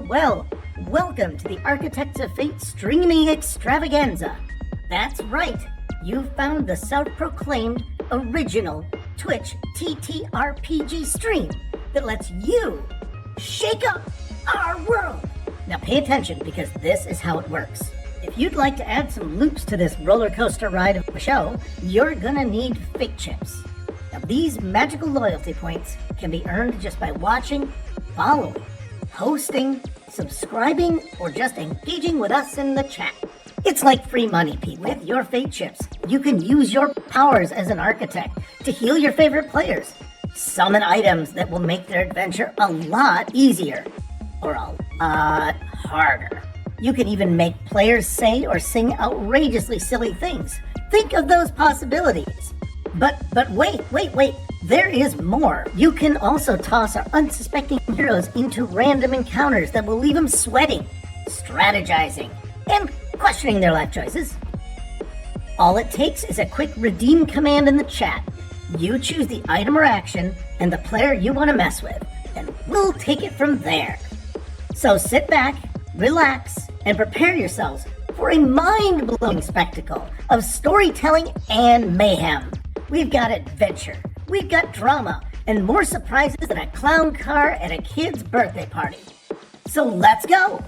Well, welcome to the Architects of Fate streaming extravaganza. That's right, you've found the self-proclaimed original Twitch TTRPG stream that lets you shake up our world. Now pay attention, because this is how it works. If you'd like to add some loops to this roller coaster ride of a show, you're gonna need fate chips. Now these magical loyalty points can be earned just by watching, following, hosting, subscribing, or just engaging with us in the chat. It's like free money, Pete. With your fate chips, you can use your powers as an architect to heal your favorite players, summon items that will make their adventure a lot easier, or a lot harder. You can even make players say or sing outrageously silly things. Think of those possibilities. But wait. There is more. You can also toss our unsuspecting heroes into random encounters that will leave them sweating, strategizing, and questioning their life choices. All it takes is a quick redeem command in the chat. You choose the item or action and the player you want to mess with, and we'll take it from there. So sit back, relax, and prepare yourselves for a mind-blowing spectacle of storytelling and mayhem. We've got adventure, we've got drama, and more surprises than a clown car at a kid's birthday party. So let's go!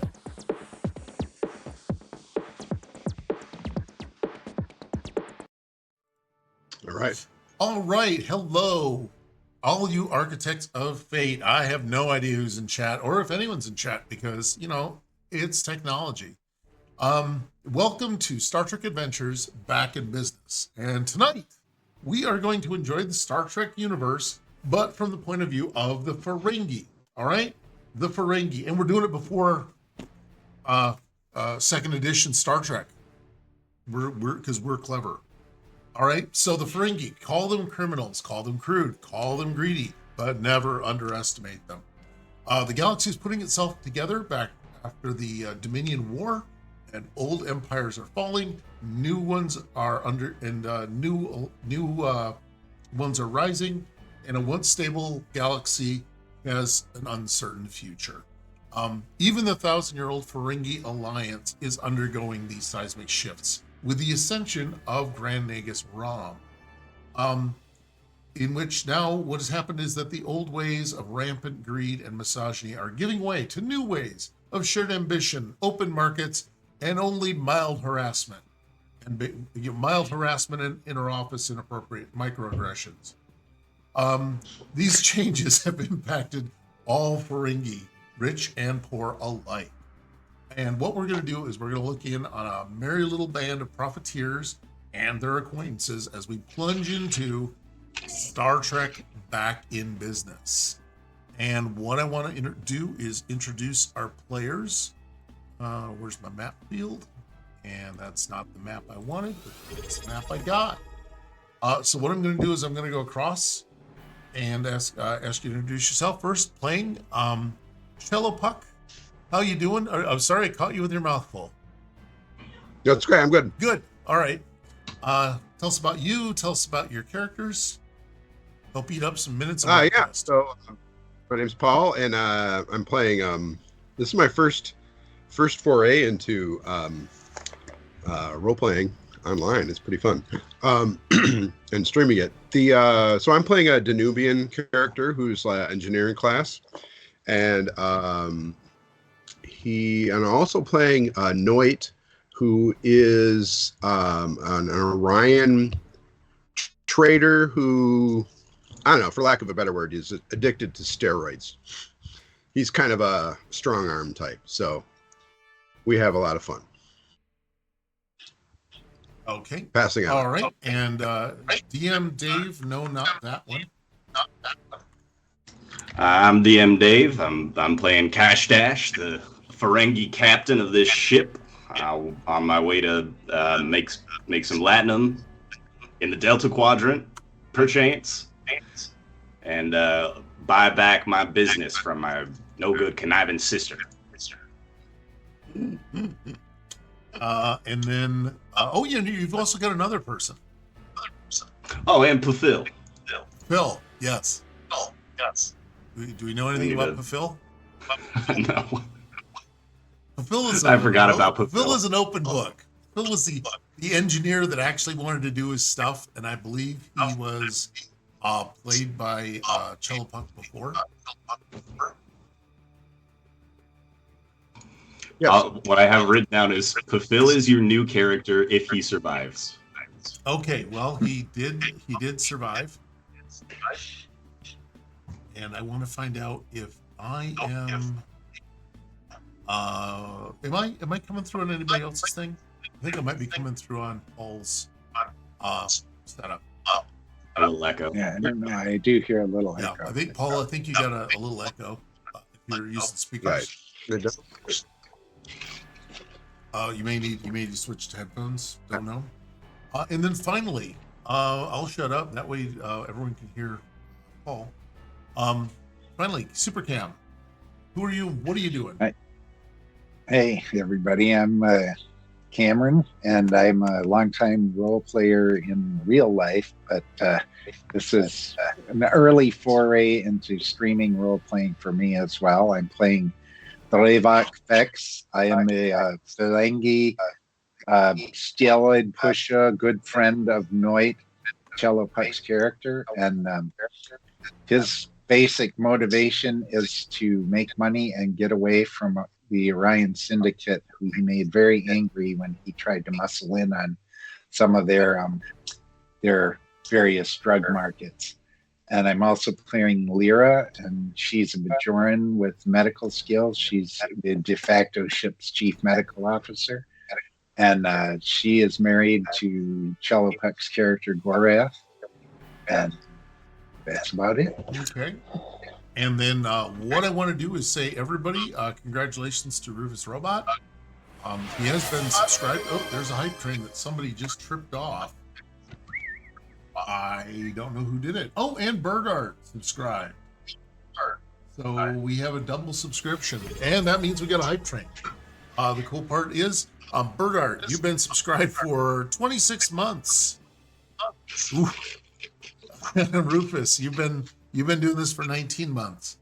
All right. Hello, all you architects of fate. I have no idea who's in chat or if anyone's in chat because, it's technology. Welcome to Star Trek Adventures Back in Business. And tonight, we are going to enjoy the Star Trek universe, but from the point of view of the Ferengi. All right? The Ferengi. And we're doing it before second edition Star Trek. Because we're clever. All right, so the Ferengi, call them criminals, call them crude, call them greedy, but never underestimate them. The galaxy is putting itself together back after the Dominion War, and old empires are falling, new ones are new ones are rising, and a once stable galaxy has an uncertain future. Even the 1,000-year-old Ferengi alliance is undergoing these seismic shifts, with the ascension of Grand Nagus Rom, in which now what has happened is that the old ways of rampant greed and misogyny are giving way to new ways of shared ambition, open markets, and only mild harassment. And mild harassment and inter-office inappropriate microaggressions. These changes have impacted all Ferengi, rich and poor alike. And what we're going to do is we're going to look in on a merry little band of profiteers and their acquaintances as we plunge into Star Trek Back in Business. And what I want to do is introduce our players. Where's my map field? And that's not the map I wanted, but it's the map I got. So what I'm going to do is I'm going to go across and ask you to introduce yourself. First, playing Cello Puck. How you doing? I'm sorry, I caught you with your mouth full. That's great. I'm good. Good. All right. Tell us about you. Tell us about your characters. Help eat up some minutes. Yeah. So my name's Paul, and I'm playing. This is my first foray into role playing online. It's pretty fun, and streaming it. So I'm playing a Danubian character who's engineering class, and I'm also playing Noit, who is an Orion trader who, I don't know, for lack of a better word, is addicted to steroids. He's kind of a strong arm type, so we have a lot of fun. Okay. Passing out. All right. And DM Dave, no, not that one. I'm DM Dave. I'm playing Cash Dash, the Ferengi captain of this ship, on my way to make some latinum in the Delta Quadrant, perchance, and buy back my business from my no-good conniving sister. And then, you've also got another person. Oh, and Pafil. Phil, yes. Do we know anything about Pafil? No. I forgot about Pafil. Phil is an open book. Phil was the engineer that actually wanted to do his stuff, and I believe he was played by Cello Puck before. Yes. What I have written down is Pafil is your new character if he survives. Okay, well he did survive, and I want to find out if I am. Am I coming through on anybody else's thing? I think I might be coming through on Paul's setup. A little echo. Yeah, I don't know. I do hear a little Yeah, echo. I think Paul. I think you got a little echo if you're using speakers. Right. You may need to switch to headphones. Don't know. And then finally, I'll shut up. That way, everyone can hear Paul. Finally, Supercam. Who are you? What are you doing? Hey, everybody. I'm Cameron, and I'm a longtime role player in real life, but this is an early foray into streaming role playing for me as well. I'm playing Drevak Vex. I am a Ferengi steroid pusher, good friend of Noit, Cello Puck's character, and his basic motivation is to make money and get away from the Orion Syndicate, who he made very angry when he tried to muscle in on some of their various drug markets. And I'm also playing Lyra, and she's a Bajoran with medical skills. She's the de facto ship's chief medical officer. And she is married to Cello Puck's character, Gorath. And that's about it. Okay. And then what I want to do is say, everybody, congratulations to Rufus Robot. He has been subscribed. Oh, there's a hype train that somebody just tripped off. I don't know who did it. Oh, and Bergart subscribed. So we have a double subscription, and that means we got a hype train. The cool part is, Bergart, you've been subscribed for 26 months. Rufus, you've been doing this for 19 months.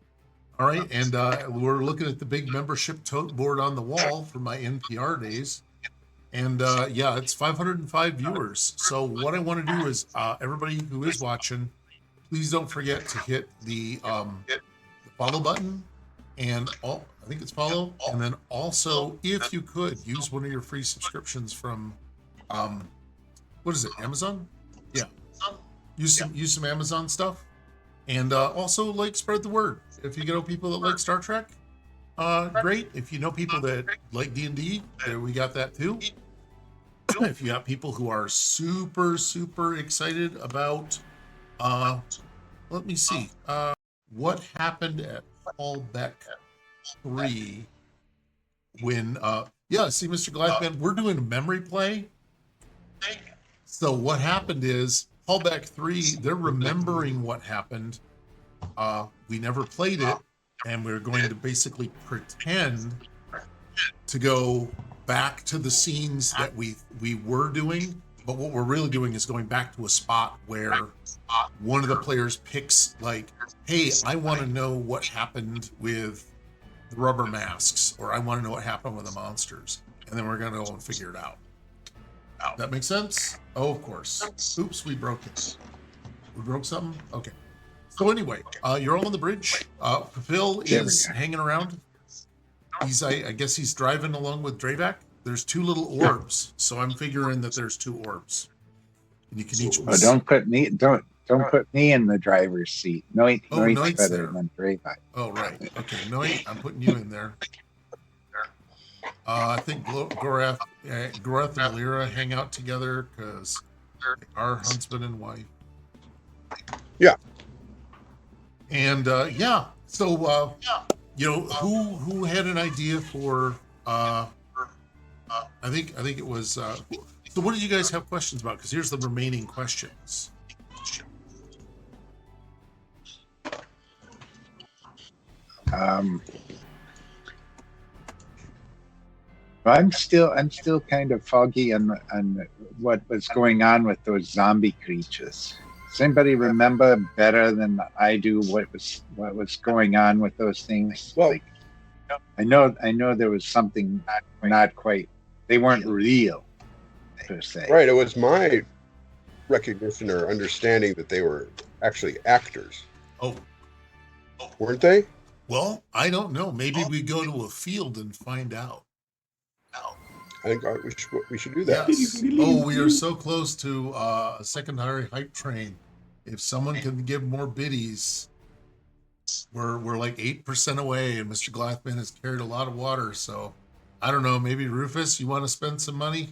All right, and we're looking at the big membership tote board on the wall for my NPR days. And yeah, it's 505 viewers. So what I want to do is, everybody who is watching, please don't forget to hit the follow button, and I think it's follow. And then also, if you could, use one of your free subscriptions from, what is it, Amazon? Yeah. Use some Amazon stuff. And also, like, spread the word. If you know people that like Star Trek, great. If you know people that like D&D, we got that too. If you got people who are super, super excited about, let me see, what happened at Halbek 3 when, yeah, see, Mr. Glassman, we're doing a memory play. So what happened is, Halbek 3, they're remembering what happened. We never played it, and we're going to basically pretend to go back to the scenes that we were doing, but what we're really doing is going back to a spot where one of the players picks, like, hey, I want to know what happened with the rubber masks, or I want to know what happened with the monsters, and then we're going to go and figure it out. That makes sense? Oh, of course. Oops, we broke it. We broke something? Okay. So anyway, you're all on the bridge. Phil is hanging around. I guess he's driving along with Drevak. There's two little orbs, so I'm figuring that there's two orbs. And you can each. Oh, don't put me in the driver's seat. Noit's better there. than Drevak. Oh right. Okay, Noit, I'm putting you in there. I think Gorath and Lyra hang out together because they are husband and wife. Yeah. And yeah, so you know, who had an idea for I think it was so what did you guys have questions about? Because here's the remaining questions. I'm still kind of foggy on what was going on with those zombie creatures. Does anybody remember better than I do what was going on with those things? Well, like, I know there was something not quite. They weren't real per se. right. It was my recognition or understanding that they were actually actors. Oh, Weren't they? well, I don't know. Maybe we go to a field and find out. I think we should do that. Yes. Oh, we are so close to a secondary hype train. If someone can give more biddies, we're like 8% away, and Mr. Glassman has carried a lot of water. So I don't know. Maybe Rufus, you want to spend some money?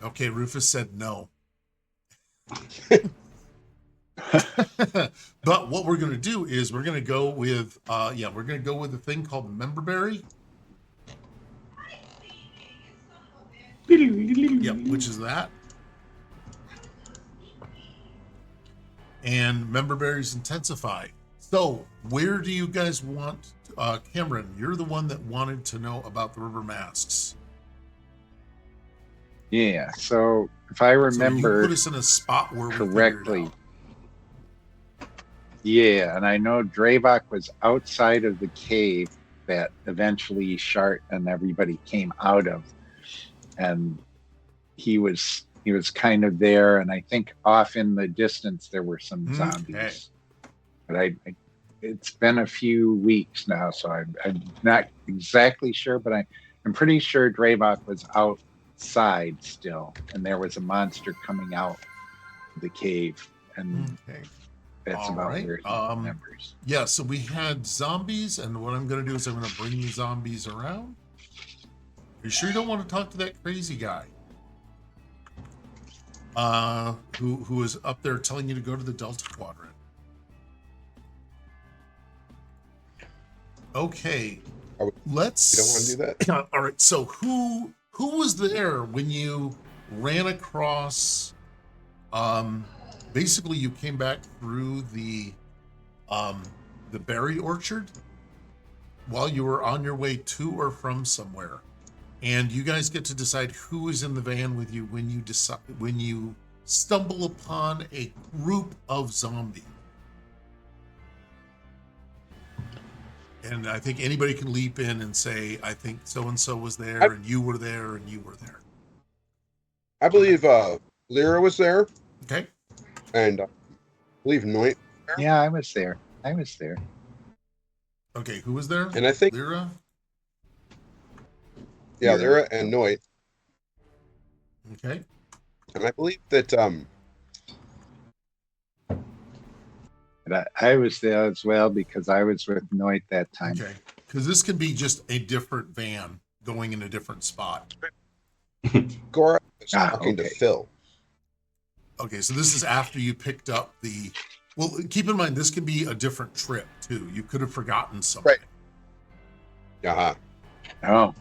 Okay, Rufus said no. But what we're going to do is we're going to go with we're going to go with a thing called Memberberry. Yep, which is that. And Memberberries intensify. So where do you guys want Cameron, you're the one that wanted to know about the river masks. Yeah, so if I So remember you put us in a spot where we figured it correctly, out. yeah, and I know Dravok was outside of the cave that eventually Shart and everybody came out of, and he was kind of there, and I think off in the distance there were some zombies. But it's been a few weeks now, so I'm not exactly sure, but I'm pretty sure Dravok was outside still, and there was a monster coming out of the cave, and that's All about right. where he remembers. Yeah, so we had zombies, and what I'm going to do is I'm going to bring the zombies around. Are you sure you don't want to talk to that crazy guy? Who is up there telling you to go to the Delta Quadrant? Okay, let's. You don't want to do that? All right. So who was there when you ran across? Basically, you came back through the berry orchard while you were on your way to or from somewhere, and you guys get to decide who is in the van with you when you stumble upon a group of zombies. And I think anybody can leap in and say, I think so-and-so was there, and you were there, and you were there. I believe Lyra was there. Okay. And I believe Noit. Yeah, I was there. Okay, who was there? And I think Lyra? Yeah, Lyra and Noit. Okay. And I believe that But I was there as well because I was with Noit that time. Okay. Because this can be just a different van going in a different spot. Gora was talking to Phil. Okay, so this is after you picked up the... Well, keep in mind, this can be a different trip, too. You could have forgotten something. Right. Oh.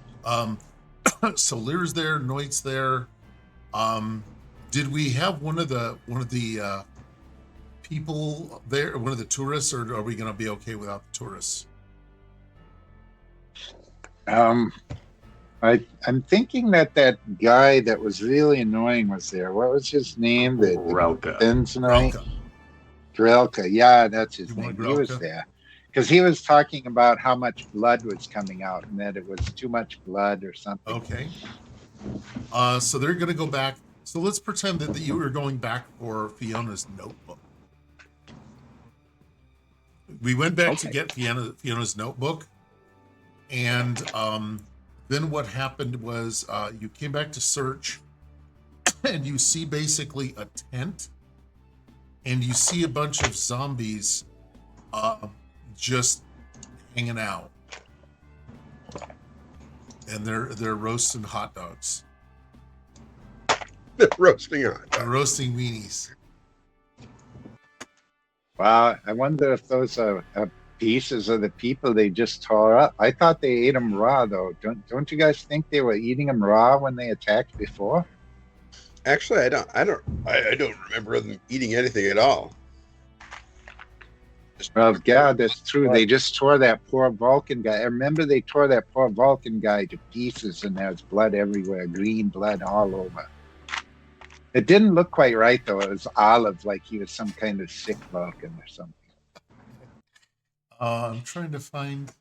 So Lyra's there, Noit's there. Did we have one of the people there, one of the tourists, or are we going to be okay without the tourists? I'm thinking that guy that was really annoying was there. What was his name? Relka. Drelka. Yeah, that's his name. Grelka? He was there because he was talking about how much blood was coming out and that it was too much blood or something. Okay. So they're going to go back. So let's pretend that you were going back for Fiona's notebook. We went back to get Fiona's notebook, and then what happened was you came back to search, and you see basically a tent, and you see a bunch of zombies just hanging out, and they're roasting hot dogs. They're roasting hot dogs. They're roasting weenies. Wow, I wonder if those are pieces of the people they just tore up. I thought they ate them raw, though. Don't you guys think they were eating them raw when they attacked before? Actually, I don't remember them eating anything at all. Well, God, that's true. They just tore that poor Vulcan guy. I remember they tore that poor Vulcan guy to pieces, and there's blood everywhere, green blood all over. It didn't look quite right, though. It was olive, like he was some kind of sick Vulcan or something. I'm trying to find...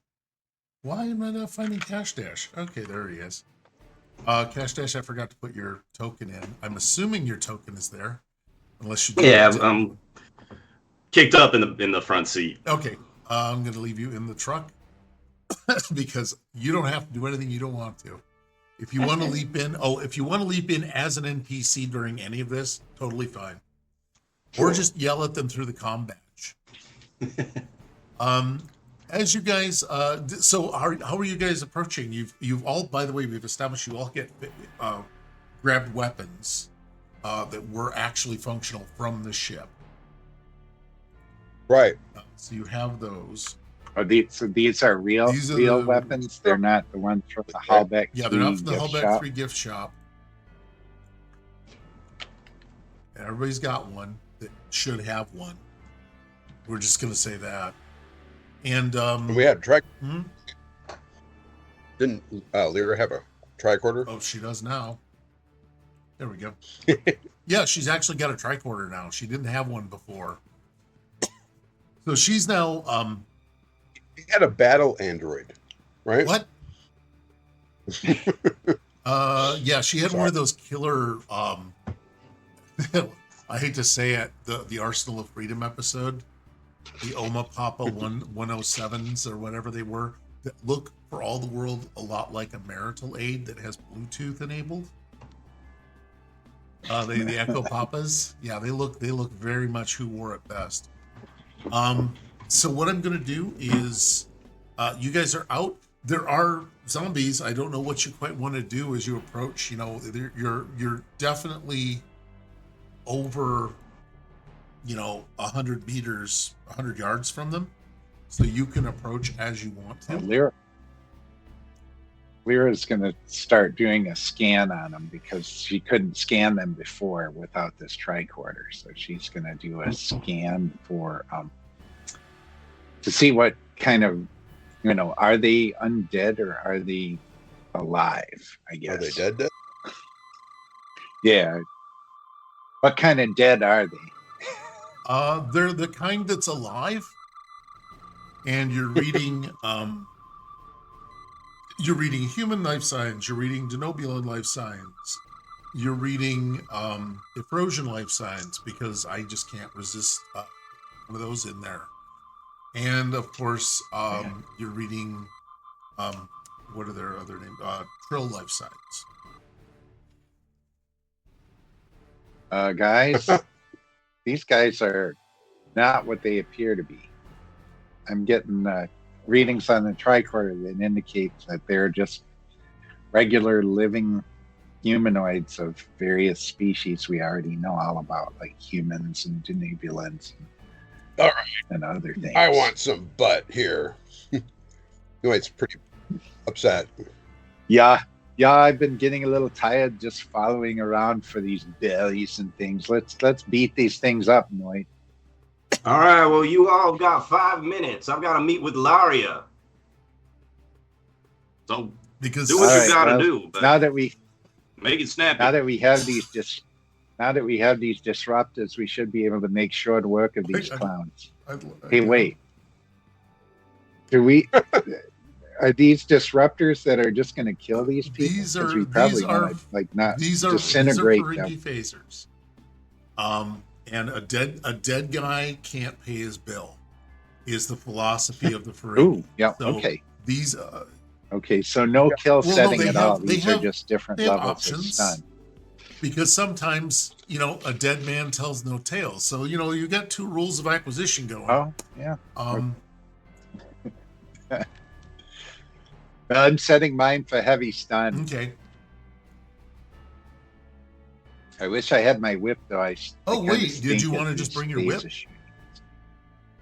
Why am I not finding Cash Dash? Okay, there he is. Cash Dash, I forgot to put your token in. I'm assuming your token is there. Unless you... Yeah, kicked up in the front seat. Okay, I'm going to leave you in the truck because you don't have to do anything you don't want to. If you want to leap in, as an NPC during any of this, totally fine. Or just yell at them through the comm badge. As you guys, so how are you guys approaching? You've all, by the way, we've established you all get grabbed weapons that were actually functional from the ship. Right. So you have those. These are real The weapons. They're not the ones from the Halbek. Yeah, they're not from the gift Halbek shop. 3 gift shop. And everybody's got one that should have one. We're just going to say that. And we had hmm? Didn't Lyra have a tricorder? Oh, she does now. There we go. Yeah, she's actually got a tricorder now. She didn't have one before. So she's now He had a battle android, right? what? Yeah, she had one of those killer I hate to say it, the Arsenal of Freedom episode, the Oma Papa 107s or whatever they were, that look for all the world a lot like a marital aid that has Bluetooth enabled. The Echo Papas, yeah, they look very much who wore it best. So what I'm gonna do is, you guys are out. There are zombies. I don't know what you quite want to do as you approach. You know, you're definitely over, 100 meters, 100 yards from them, so you can approach as you want to. Lyra's going to start doing a scan on them because she couldn't scan them before without this tricorder. So she's going to do a scan for to see what kind of, are they undead or are they alive? I guess. Are they dead? Yeah. What kind of dead are they? They're the kind that's alive, and you're reading you're reading human life science, you're reading denobulan life science, you're reading Efrosian life science, because I just can't resist one of those in there. And of course, you're reading what are their other names? Trill life science. Guys, these guys are not what they appear to be. I'm getting readings on the tricorder that indicate that they're just regular living humanoids of various species we already know all about, like humans and denebulans All right. and other things. I want some butt here. It's pretty upset. Yeah, I've been getting a little tired just following around for these bellies and things. Let's beat these things up, Noit. All right, well, you all got 5 minutes. I've got to meet with Laria. So Because do what you got to do. But Now that we make it snappy. Now that we have these disruptors, we should be able to make short work of these clowns. Hey, wait. Are these disruptors that are just going to kill these people? These 'Cause are we probably these are wanna, like, not these are disintegrate Ferengi them. phasers. And a dead guy can't pay his bill, is the philosophy of the Ferengi. Ooh, yeah, So okay. These Okay, so no kill Well, no, setting they at have- all. they These have- are just different they have levels options. of stun. because sometimes a dead man tells no tales. So you got two rules of acquisition going. Oh, yeah. I'm setting mine for heavy stun. Okay. I wish I had my whip, though. Oh, wait, did you want to just bring your whip?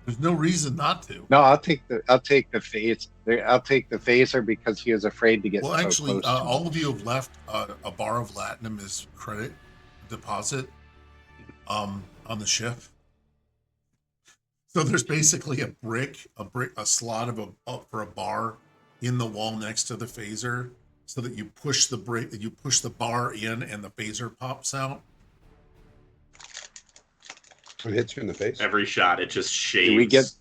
There's no reason not to. No, I'll take the phase. I'll take the phaser because he was afraid to get. Well, so actually, close to me. all of you have left a bar of latinum as credit deposit on the ship. So there's basically a slot for a bar in the wall next to the phaser, so that you push the bar in and the phaser pops out. It hits you in the face. Every shot, it just shaves.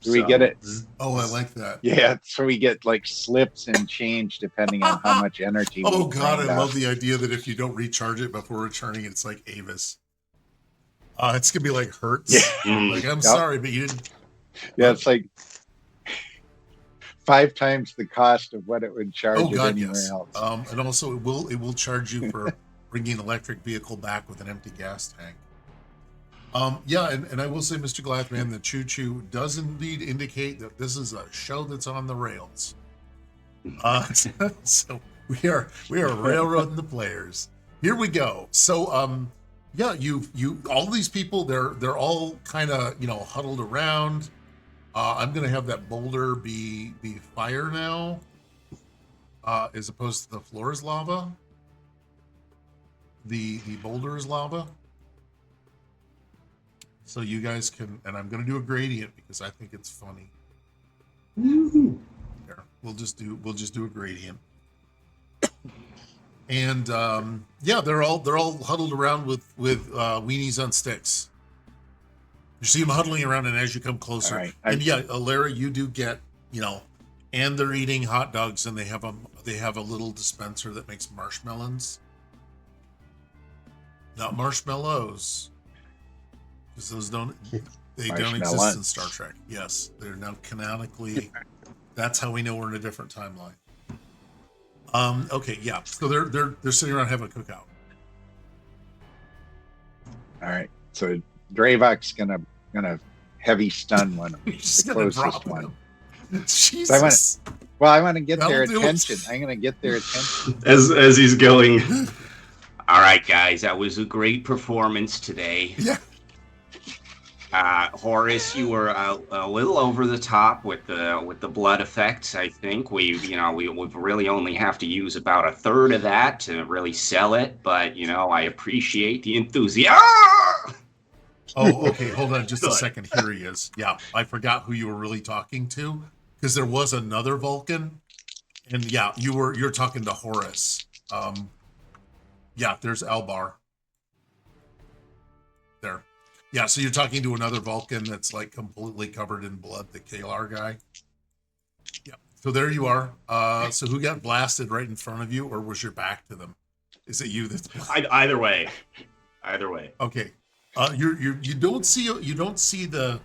Do we get it? Oh, I like that. Yeah, so we get like slips and change depending on how much energy. Oh we God, I bring love up. the idea that if you don't recharge it before returning, it's like Avis. It's gonna be like Hertz. Yeah. Like, I'm sorry, but you didn't. Yeah, it's like 5 times the cost of what it would charge Oh it God, anywhere yes. else. And also it will charge you for bringing an electric vehicle back with an empty gas tank. Yeah, and I will say, Mr. Glathman, the Choo Choo does indeed indicate that this is a show that's on the rails. So we are railroading the players. here we go. So, yeah, you all these people, they're all kind of huddled around. I'm gonna have that boulder be fire now, as opposed to the floor is lava. The boulder is lava. So you guys can, and I'm gonna do a gradient because I think it's funny. There, we'll just do a gradient. And yeah, they're all huddled around with weenies on sticks. You see them huddling around, and as you come closer, All right. and yeah, Lara, you do get and they're eating hot dogs, and they have a little dispenser that makes marshmallows, not marshmallows, because those don't exist in Star Trek. Yes, they're now canonically. That's how we know we're in a different timeline. Okay, yeah. So they're sitting around having a cookout. All right. So Dravok's gonna heavy stun one of them, Just the gonna closest drop one. them. Jesus. I want to get their That'll do it. attention. I'm gonna get their attention. As he's going. All right, guys, that was a great performance today. Yeah. Horace, you were a little over the top with the blood effects. I think we really only have to use about a third of that to really sell it. But I appreciate the enthusiasm. Oh, okay. Hold on just a second. Here he is. Yeah, I forgot who you were really talking to, because there was another Vulcan, and yeah, you're talking to Horace. Yeah, there's Albar. There. Yeah, so you're talking to another Vulcan that's like completely covered in blood, the Kalar guy. Yeah. So there you are. So who got blasted right in front of you, or was your back to them? Is it you that's Either way. Okay. You don't see the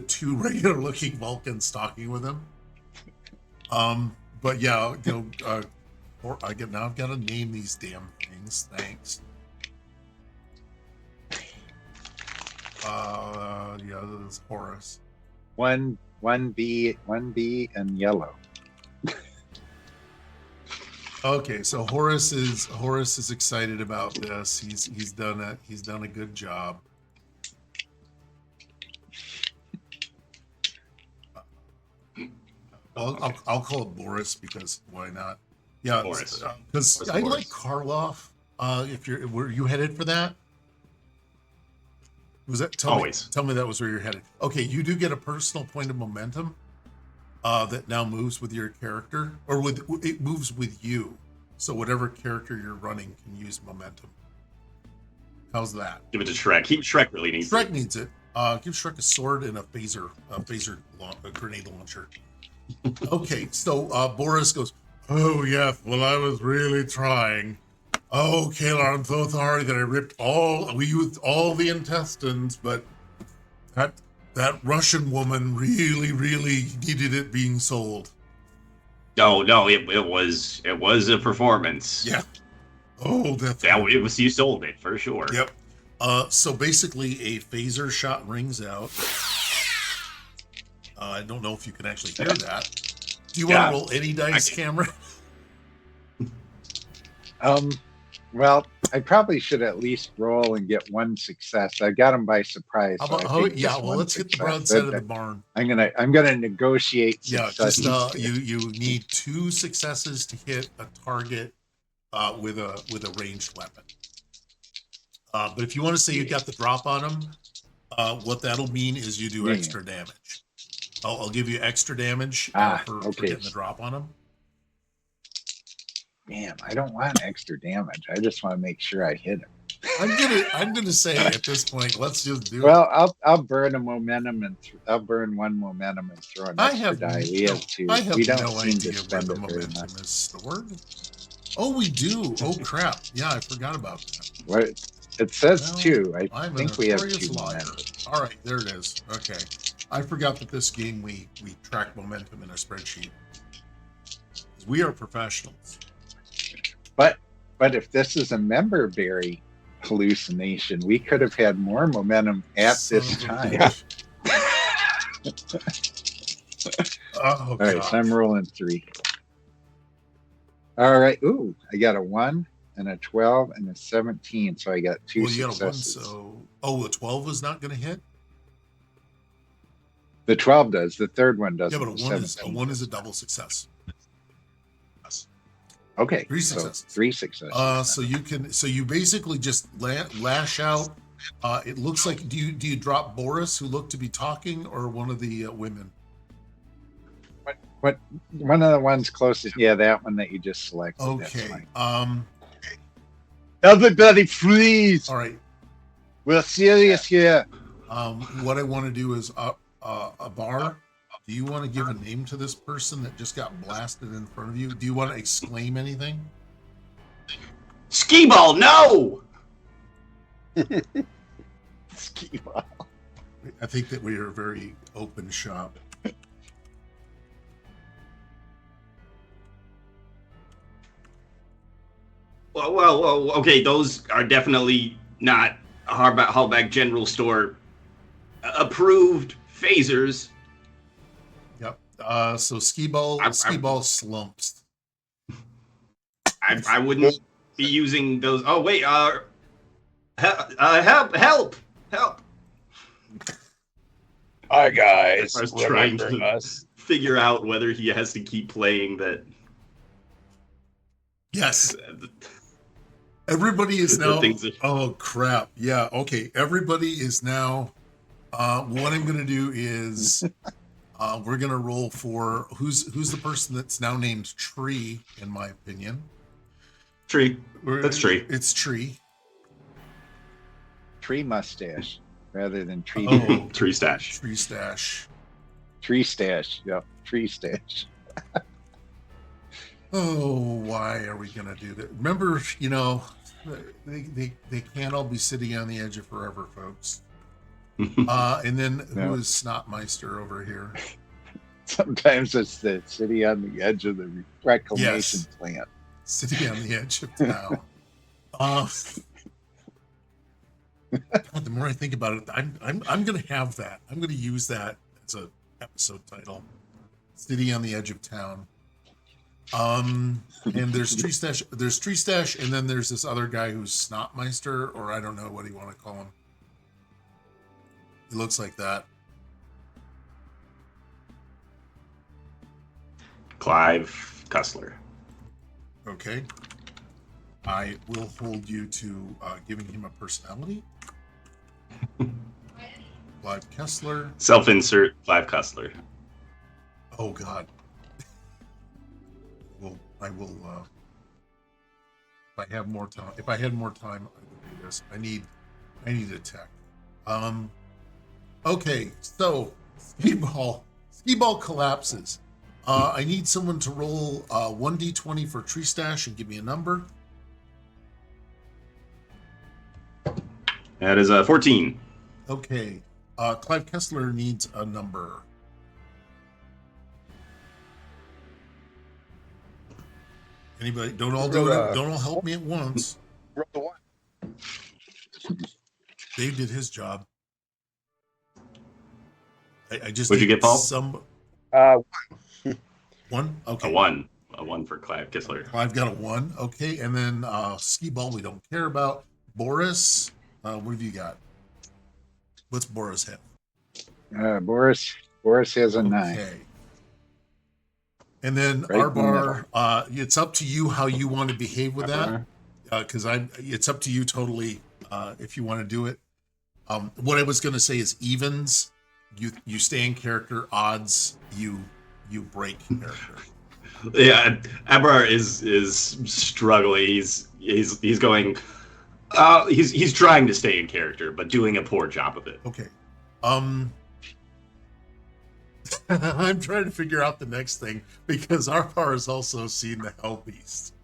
two regular looking Vulcans talking with him. But yeah, I've got to name these damn things. Thanks. Yeah, this is Horace. One B and yellow. Okay, so Horace is excited about this. He's done a good job. I'll call it Boris, because why not? Yeah, Boris. Because I like Karloff. Were you headed for that? Was that Always? Tell me that was where you're headed. Okay, you do get a personal point of momentum that now moves with your character, or it moves with you. So whatever character you're running can use momentum. How's that? Give it to Shrek. Shrek really needs Shrek it. needs it. Give Shrek a sword and a grenade launcher. Okay, so Boris goes, "Oh yes, well I was really trying. Oh, Kalar, I'm so sorry that we used all the intestines, but that Russian woman really needed it being sold." No, it was a performance. Yeah. Oh, definitely. It was, you sold it for sure. Yep. So basically a phaser shot rings out. I don't know if you can actually hear that. Do you want to roll any dice, Cameron? Well, I probably should at least roll and get one success. I got them by surprise. Let's hit the broadside of the barn. I'm gonna negotiate. Yeah, just you need 2 successes to hit a target with a ranged weapon. But if you want to say you got the drop on them, what that'll mean is you do extra damage. I'll give you extra damage for getting the drop on them. Man, I don't want extra damage. I just want to make sure I hit him. I'm gonna say at this point, let's just do it. Well, I'll burn a momentum I'll burn one momentum and throw an extra die. We have 2. I we don't no seem idea to where spend the it very momentum much. is stored. Oh, we do. Oh crap! Yeah, I forgot about that. What it says 2. I I'm think a we have notorious 2 liar. momentum. All right, there it is. Okay, I forgot that this game we track momentum in a spreadsheet. We are professionals. But if this is a member berry hallucination, we could have had more momentum at this time. Oh, all right, so I'm rolling 3. All right. Ooh, I got a 1 and a 12 and a 17. So I got two Well, you got a 1, successes. so... Oh, the 12 was not going to hit? The 12 does. The third one doesn't. Yeah, but The a 1 is a does. double success. Okay. 3 so successes. 3 successes. So you basically just lash out. It looks like, do you drop Boris, who looked to be talking, or one of the women? What one of the ones closest? Yeah, that one that you just selected. That's Okay. fine. Everybody, please. All right. We're serious here. What I want to do is a bar. Do you want to give a name to this person that just got blasted in front of you? Do you want to exclaim anything? Skee ball, no! Ski ball. I think that we are a very open shop. Well, okay, those are definitely not Halbek General Store approved phasers. Yep. So skee ball slumps. I wouldn't be using those. Oh wait, help! Hi guys, I was trying remember to us. figure out whether he has to keep playing that. Yes. Everybody is now. Things are- Oh crap! Yeah. Okay. Everybody is now. What I'm going to do is, we're going to roll for who's the person that's now named Tree, in my opinion. Tree. That's Tree. It's Tree. Tree mustache rather than tree. Oh, Tree stash. Tree stash. Tree stash. Yep. Tree stash. Oh, why are we going to do that? Remember, they can't all be sitting on the edge of forever, folks. And then who is Snotmeister over here? Sometimes it's the city on the edge of the reclamation plant. Sitting on the edge of town. God, the more I think about it, I'm going to have that. I'm going to use that as a episode title. City on the edge of town. And there's Tree Stash, and then there's this other guy who's Snotmeister, or I don't know what you want to call him. He looks like that. Clive Cussler. Okay. I will hold you to giving him a personality. Clive Kessler. Self-insert Clive Cussler. Oh God. I will. If I have more time, I would do this. I need a tech. Okay, so skee ball collapses. I need someone to roll 1d20 for Tree Stash and give me a number. That is 14. Okay, Clive Kessler needs a number. Anybody? Don't all do it. Don't all help me at once. Roll the 1. Dave did his job. I just. What'd you get, Paul? One. Okay. A 1. A 1 for Clive Kessler. I've got a 1. Okay, and then skee ball we don't care about. Boris, what have you got? What's Boris have? Boris has a 9. Okay. And then Right our in the bar, it's up to you how you want to behave with that. Because it's up to you totally if you want to do it. What I was going to say is evens, you stay in character. Odds, you break character. Yeah, Abrar is struggling. He's going. He's trying to stay in character, but doing a poor job of it. Okay. I'm trying to figure out the next thing because our bar has also seen the Hell Beast.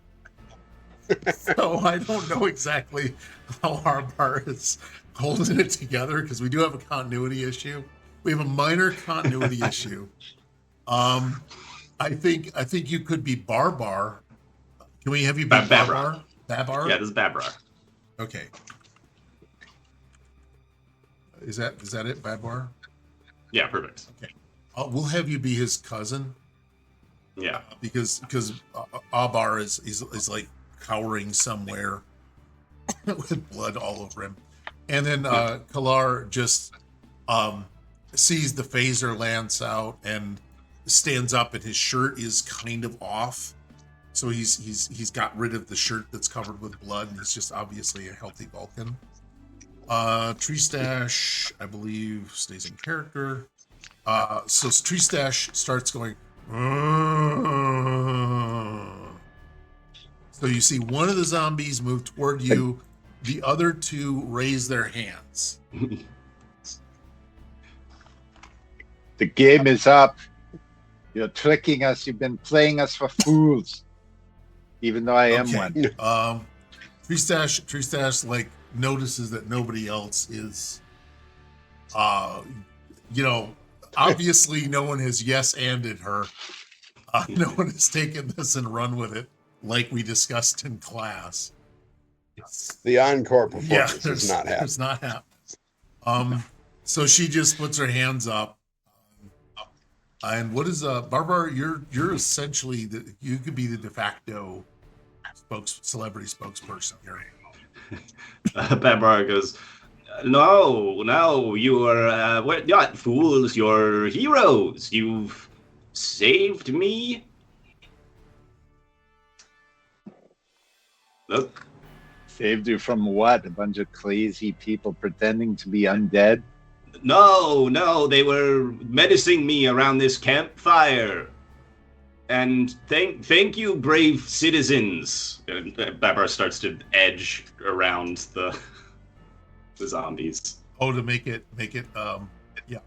So I don't know exactly how our bar is holding it together because we do have a continuity issue. We have a minor continuity issue. I think you could be Bar. Can we have you be Babar? Babar? Yeah, this is Babrar. Okay. Is that it, Babar? Yeah, perfect. Okay. We'll have you be his cousin. Yeah. Because Abar is like cowering somewhere with blood all over him. And then Kalar just sees the phaser lance out and stands up, and his shirt is kind of off. So he's got rid of the shirt that's covered with blood, and he's just obviously a healthy Vulcan. Tree Stash, I believe, stays in character. So Tree Stash starts going. So you see one of the zombies move toward you. The other two raise their hands. The game is up. You're tricking us. You've been playing us for fools. Even though I am one. Tree Stash like notices that nobody else is obviously no one has yes-anded her. No one has taken this and run with it like we discussed in class. The encore performance is not happening. It's not happening. So she just puts her hands up. And what is Barbara? You're essentially you could be the de facto celebrity spokesperson here. Barbara goes, no, you are we're not fools. You're heroes. You've saved me. Look. Saved you from what? A bunch of crazy people pretending to be undead? No, they were menacing me around this campfire. And thank you, brave citizens. And Barbara starts to edge around the zombies. Oh, to make it, yeah.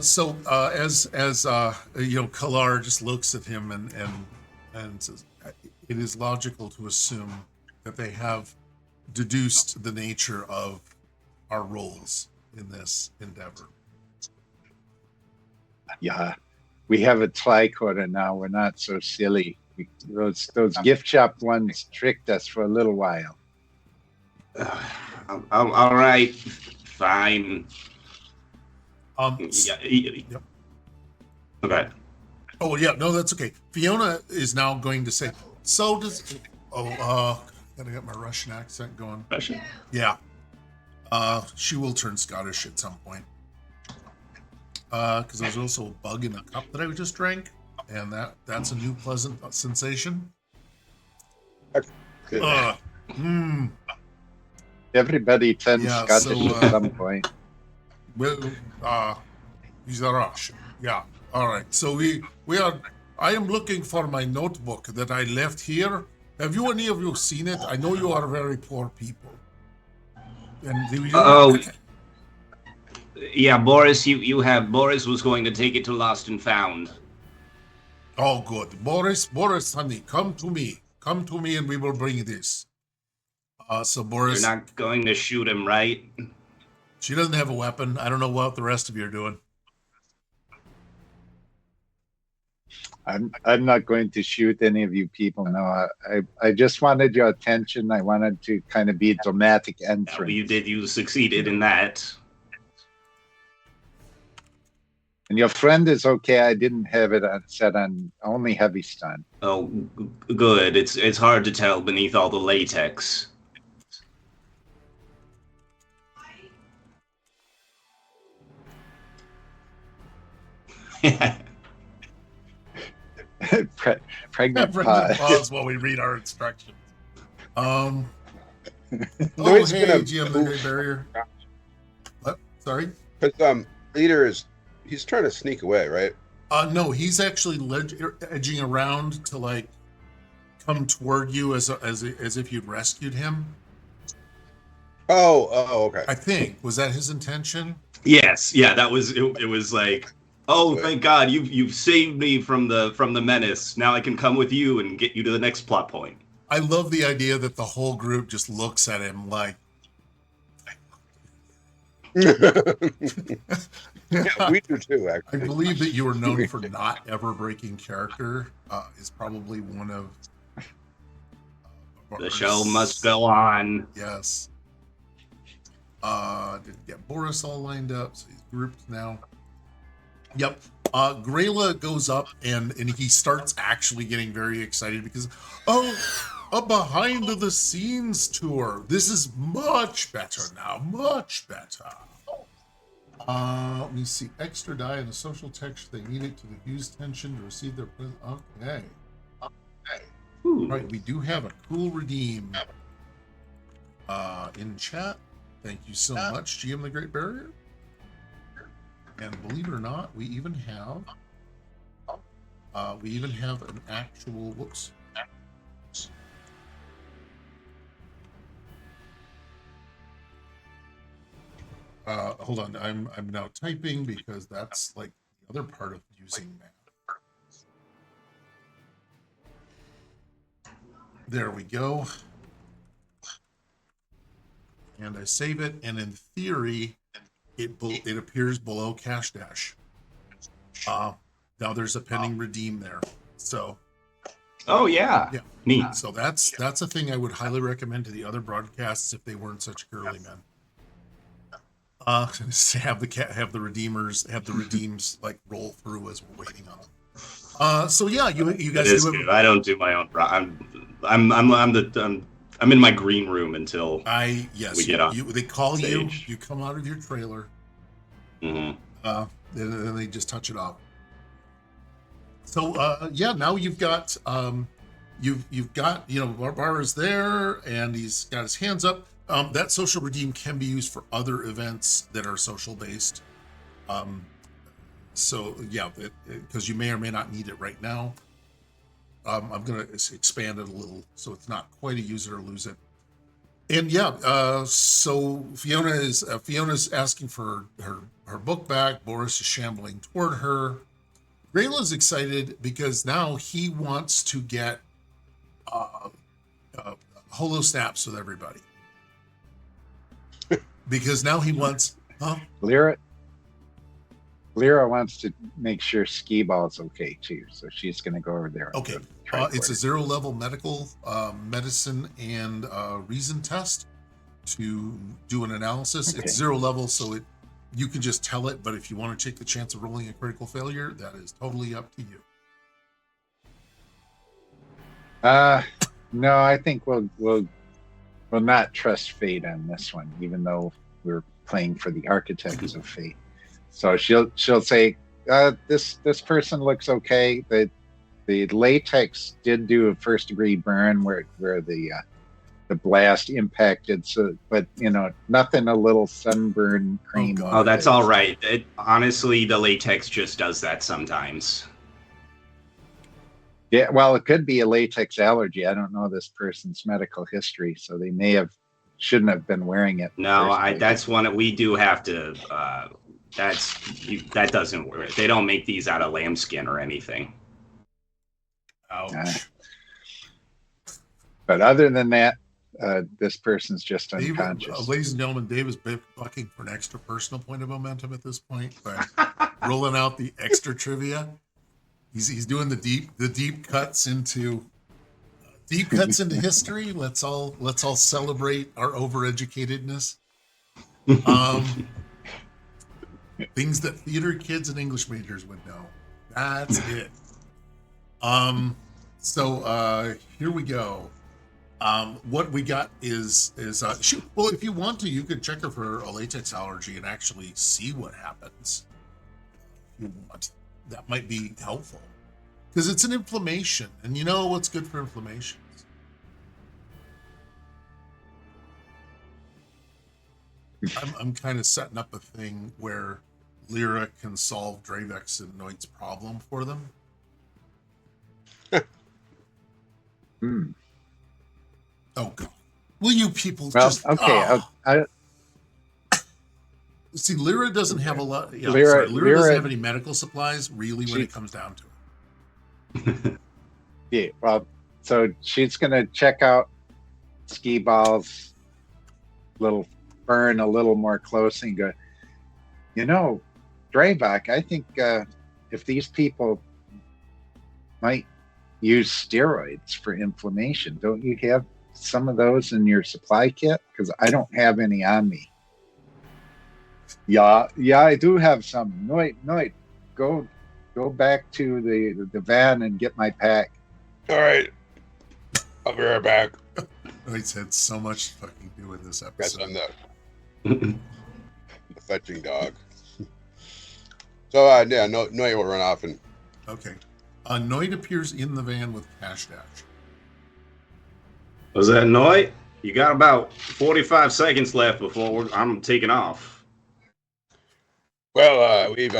So as Kalar just looks at him and says, it is logical to assume that they have deduced the nature of our roles in this endeavor. Yeah, we have a tricorder now. We're not so silly. Those gift shop ones tricked us for a little while. All right, fine. Yep. Okay. Oh yeah, no, that's okay. Fiona is now going to say, so does. Gotta get my Russian accent going. Russian. Yeah. She will turn Scottish at some point. Because there's also a bug in the cup that I just drank, and that's a new pleasant sensation. Good. Everybody turns Scottish at some point. Well, he's a Russian. Yeah. All right. So we are. I am looking for my notebook that I left here. Have you any of you seen it? I know you are very poor people. And do you? Yeah, Boris. You have Boris was going to take it to Lost and Found. Oh, good. Boris, honey, come to me, and we will bring this. So Boris, You're not going to shoot him, right? She doesn't have a weapon. I don't know what the rest of you are doing. I'm not going to shoot any of you people. No, I just wanted your attention. I wanted to kind of be a dramatic entrance. You succeeded in that. And your friend is okay. I didn't have it set on only heavy stun. Oh, good. It's hard to tell beneath all the latex. Pregnant pause while we read our instructions. No, hey, gonna GM the Great Barrier. What? Sorry? Because leader he's trying to sneak away, right? No, he's actually edging around to like come toward you as if you'd rescued him. Oh, okay. I think was that his intention? Yes, yeah, that was it. It was like, oh, thank God, you've saved me from the menace. Now I can come with you and get you to the next plot point. I love the idea that the whole group just looks at him like. Yeah, we do too, actually. I believe that you are known for not ever breaking character. Is probably one of. The show must go on. Yes. Didn't get Boris all lined up, so he's grouped now. Yep. Grayla goes up and he starts actually getting very excited because, oh, a behind the scenes tour. This is much better now, much better. Let me see. Extra die in the social text. They need it to diffuse tension to receive their present. Okay. Right, we do have a cool redeem in chat. Thank you so much, GM the Great Barrier. And believe it or not, we even have an actual, whoops. Hold on, I'm now typing because that's like the other part of using map. There we go. And I save it, and in theory, it appears below Cash Dash. Now there's a pending redeem there. So. Oh yeah. Yeah. Neat. So that's a thing I would highly recommend to the other broadcasts if they weren't such girly men. Have the redeems like roll through as we're waiting on them. So yeah, you guys do good. I don't do my own. I'm in my green room until we get on. They call stage. you come out of your trailer. Mm-hmm. Then they just touch it off. So yeah, now you've got Barbara's there and he's got his hands up. That social redeem can be used for other events that are social based. So yeah, because you may or may not need it right now. I'm going to expand it a little so it's not quite a use it or lose it. And yeah, so Fiona's asking for her book back. Boris is shambling toward her. Grayla's excited because now he wants to get holo snaps with everybody. Because now he wants, Lyra wants to make sure Ski Ball's okay too, so she's going to go over there. Okay, it's a 0 level medical medicine and reason test to do an analysis. Okay. It's 0 level, so you can just tell it. But if you want to take the chance of rolling a critical failure, that is totally up to you. No, I think we'll not trust fate on this one, even though we're playing for the Architects of Fate. So she'll say, this person looks okay. The latex did do a first degree burn where the blast impacted. So, but nothing a little sunburn cream. Oh, that's all right. Honestly, the latex just does that sometimes. Yeah, well, it could be a latex allergy. I don't know this person's medical history, so they shouldn't have been wearing it. No, that's one we do have to. That doesn't work. They don't make these out of lambskin or anything. Ouch. But other than that, this person's just unconscious. Ladies and gentlemen, Dave is bucking for an extra personal point of momentum at this point by rolling out the extra trivia. He's doing the deep cuts into history. Let's all celebrate our overeducatedness. Things that theater kids and English majors would know. That's it. So here we go. What we got is well, if you want to, you could check her for a latex allergy and actually see what happens. If you want. That might be helpful because it's an inflammation, and you know what's good for inflammations. I'm kind of setting up a thing where Lyra can solve Dravex and Noit's problem for them. Oh God! Will you people just? Okay. See, Lyra doesn't have a lot. Yeah, Lyra doesn't have any medical supplies, really, when it comes down to it. Yeah, well, so she's going to check out Ski Ball's little burn a little more closely and go, Dravok, I think if these people might use steroids for inflammation, don't you have some of those in your supply kit? Because I don't have any on me. Yeah, I do have some. Noit, go go back to the van and get my pack. All right. I'll be right back. It's had so much to fucking do with this Guess episode. I'm the fetching dog. So yeah, Noe will run off and. Okay. Noid appears in the van with Cash Dash. Was that Noy? You got about 45 seconds left before I'm taking off. Well, we've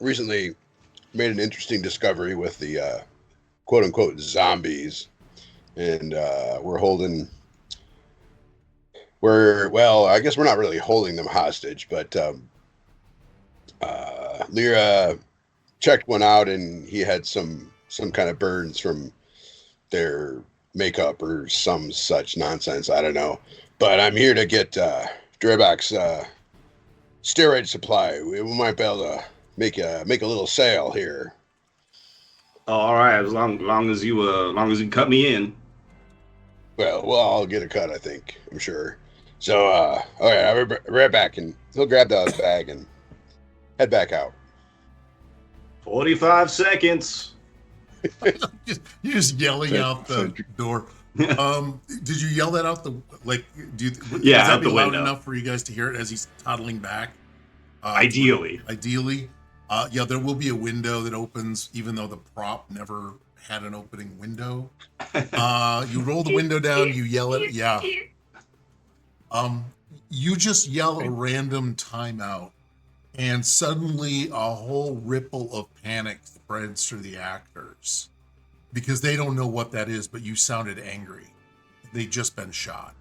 recently made an interesting discovery with the quote unquote zombies, and I guess we're not really holding them hostage, but Lyra checked one out and he had some kind of burns from their makeup or some such nonsense. I don't know, but I'm here to get Drebak's steroid supply. We might be able to make a little sale here. All right, as long as you cut me in. Well, I'll get a cut, I think. I'm sure. So, all right, I'll be right back, and he'll grab the bag and head back out. 45 seconds. You're just yelling out the door. Did you yell that out the like? Would that be loud enough for you guys to hear it as he's toddling back? Ideally, yeah. There will be a window that opens, even though the prop never had an opening window. You roll the window down. You yell it. Yeah. You just yell a random timeout, and suddenly a whole ripple of panic spreads through the actors because they don't know what that is, but you sounded angry. They'd just been shot.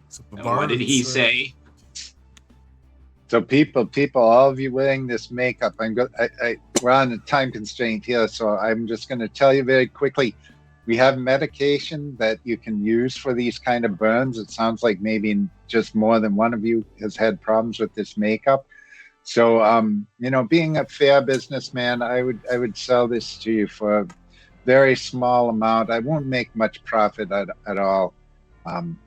So what did he say? So people, all of you wearing this makeup, we're on a time constraint here, so I'm just going to tell you very quickly. We have medication that you can use for these kind of burns. It sounds like maybe just more than one of you has had problems with this makeup. So, being a fair businessman, I would sell this to you for a very small amount. I won't make much profit at all. And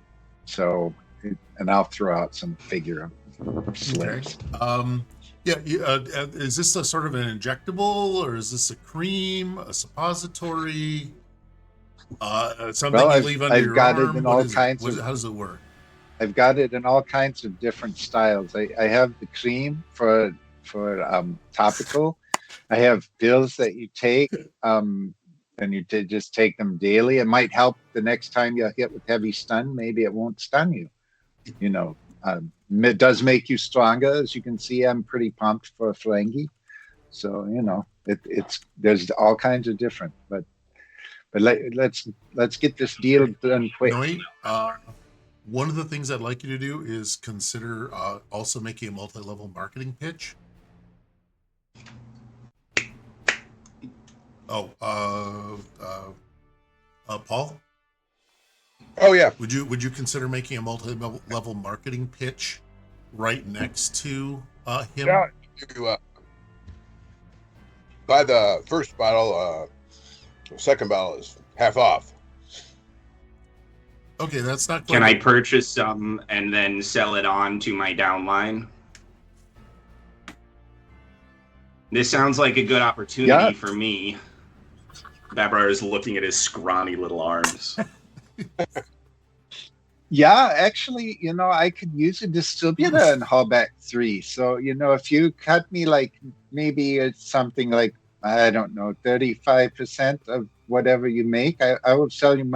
I'll throw out some figure of slips. Is this a sort of an injectable, or is this a cream, a suppository? Something you leave under your arm? It in all kinds of. How does it work? I've got it in all kinds of different styles. I have the cream for topical. I have pills that you take, and you just take them daily. It might help the next time you're hit with heavy stun. Maybe it won't stun you. It does make you stronger. As you can see, I'm pretty pumped for Ferengi. So there's all kinds of different, but let's get this deal done quick. One of the things I'd like you to do is consider also making a multi-level marketing pitch. Paul? Oh yeah. Would you consider making a multi-level marketing pitch right next to him? Yeah. You buy the first bottle. The second bottle is half off. Okay, that's not. Can I purchase some and then sell it on to my downline? This sounds like a good opportunity for me. Babrar is looking at his scrawny little arms. Yeah, actually, I could use a distributor in Halbek 3. So, if you cut me maybe it's something like, I don't know, 35% of whatever you make, I will sell you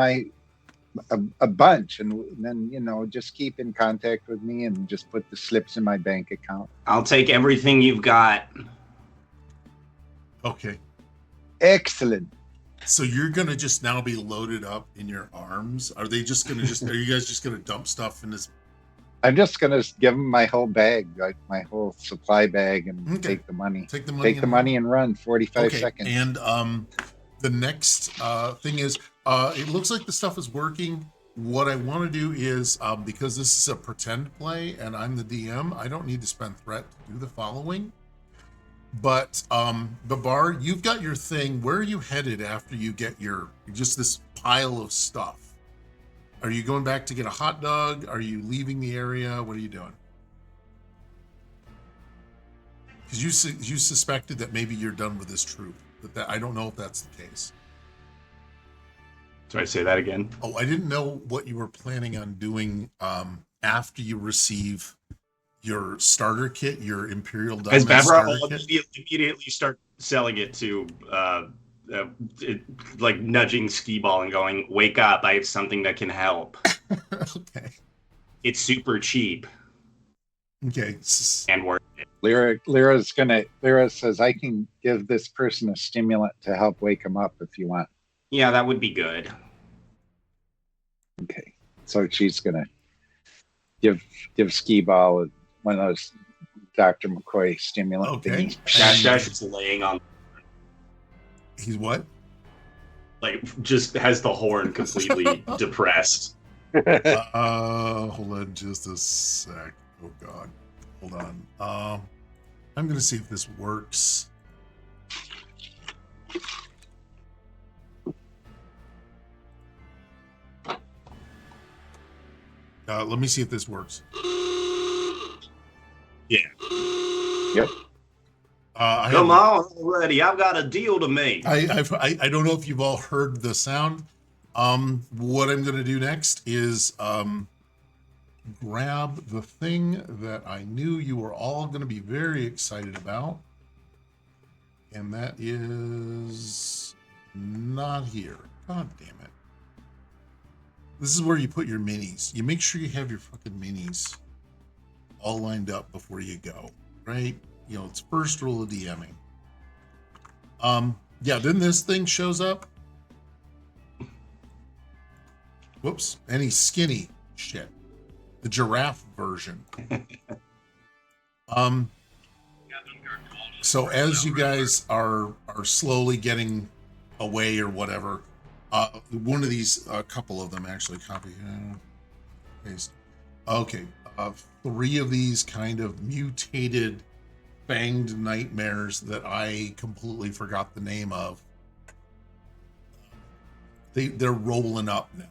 a bunch, and then just keep in contact with me and just put the slips in my bank account. I'll take everything you've got. Okay. Excellent. So you're gonna just now be loaded up in your arms? Are you guys just gonna dump stuff in this? I'm just gonna give them my whole bag, like my whole supply bag, and take the money. Take the money and run. 45 seconds. And the next thing is, it looks like the stuff is working. What I want to do is, because this is a pretend play and I'm the DM, I don't need to spend threat to do the following. But Babar, you've got your thing. Where are you headed after you get just this pile of stuff? Are you going back to get a hot dog? Are you leaving the area? What are you doing? Because you suspected that maybe you're done with this troop, but I don't know if that's the case. So I say that again. Oh, I didn't know what you were planning on doing after you receive your starter kit, your Imperial As Diamond Babra starter will kit. immediately start selling it to, like nudging Skee Ball and going, "Wake up! I have something that can help. Okay. It's super cheap Okay. and worth it." Lyra says, I can give this person a stimulant to help wake him up if you want. Yeah, that would be good. Okay. So she's gonna give Skee Ball one of those Dr. McCoy stimulant Okay. thingies. Dash Dash is laying on, He's what? like, just has the horn completely depressed. Hold on just a sec. Oh God. Hold on. I'm gonna see if this works. Let me see if this works. Yeah. Yep. Come on already! I've got a deal to make. I don't know if you've all heard the sound. What I'm going to do next is grab the thing that I knew you were all going to be very excited about, and that is not here. God damn it! This is where you put your minis. You make sure you have your fucking minis all lined up before you go, right? You know, it's first rule of DMing. Yeah, then this thing shows up. Whoops, any skinny shit. The giraffe version. So as you guys are slowly getting away or whatever, one of these, a couple of them actually copy. Paste. Okay, 3 of these kind of mutated fanged nightmares that I completely forgot the name of. They're rolling up now,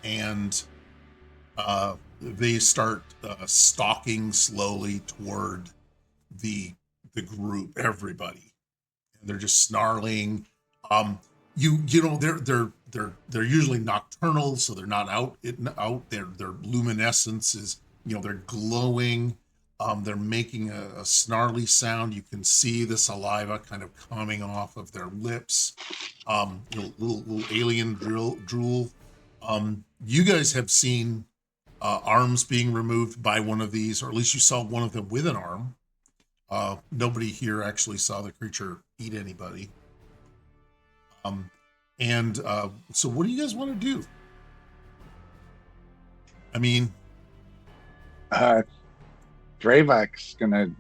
and they start stalking slowly toward the group, everybody, and they're just snarling. You know they're usually nocturnal, so they're not out. Their luminescence is, you know, they're glowing. They're making a snarly sound. You can see the saliva kind of coming off of their lips. Little alien drool. You guys have seen arms being removed by one of these, or at least you saw one of them with an arm. Nobody here actually saw the creature eat anybody. So what do you guys want to do? I mean, Dravok's gonna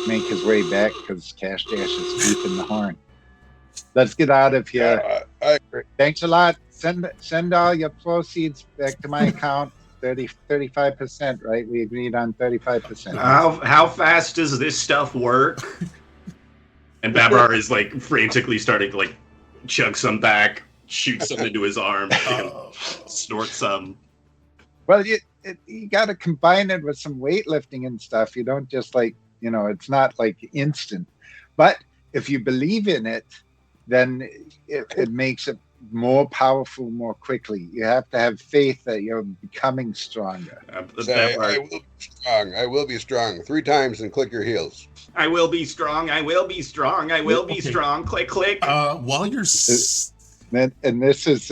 make his way back because Cash Dash is deep in the horn. Let's get out of here. Thanks a lot. Send all your proceeds back to my account. 35%, right? We agreed on 35%. How fast does this stuff work? And Babar is like frantically starting to like chug some back, shoot some into his arm, and snort some. Well, you got to combine it with some weightlifting and stuff. You don't just like, you know, it's not like instant. But if you believe in it, then it makes it more powerful more quickly. You have to have faith that you're becoming stronger. I will be strong. I will be strong. 3 times and click your heels. I will be strong. I will be strong. I will be strong. Click, click. While you're and this is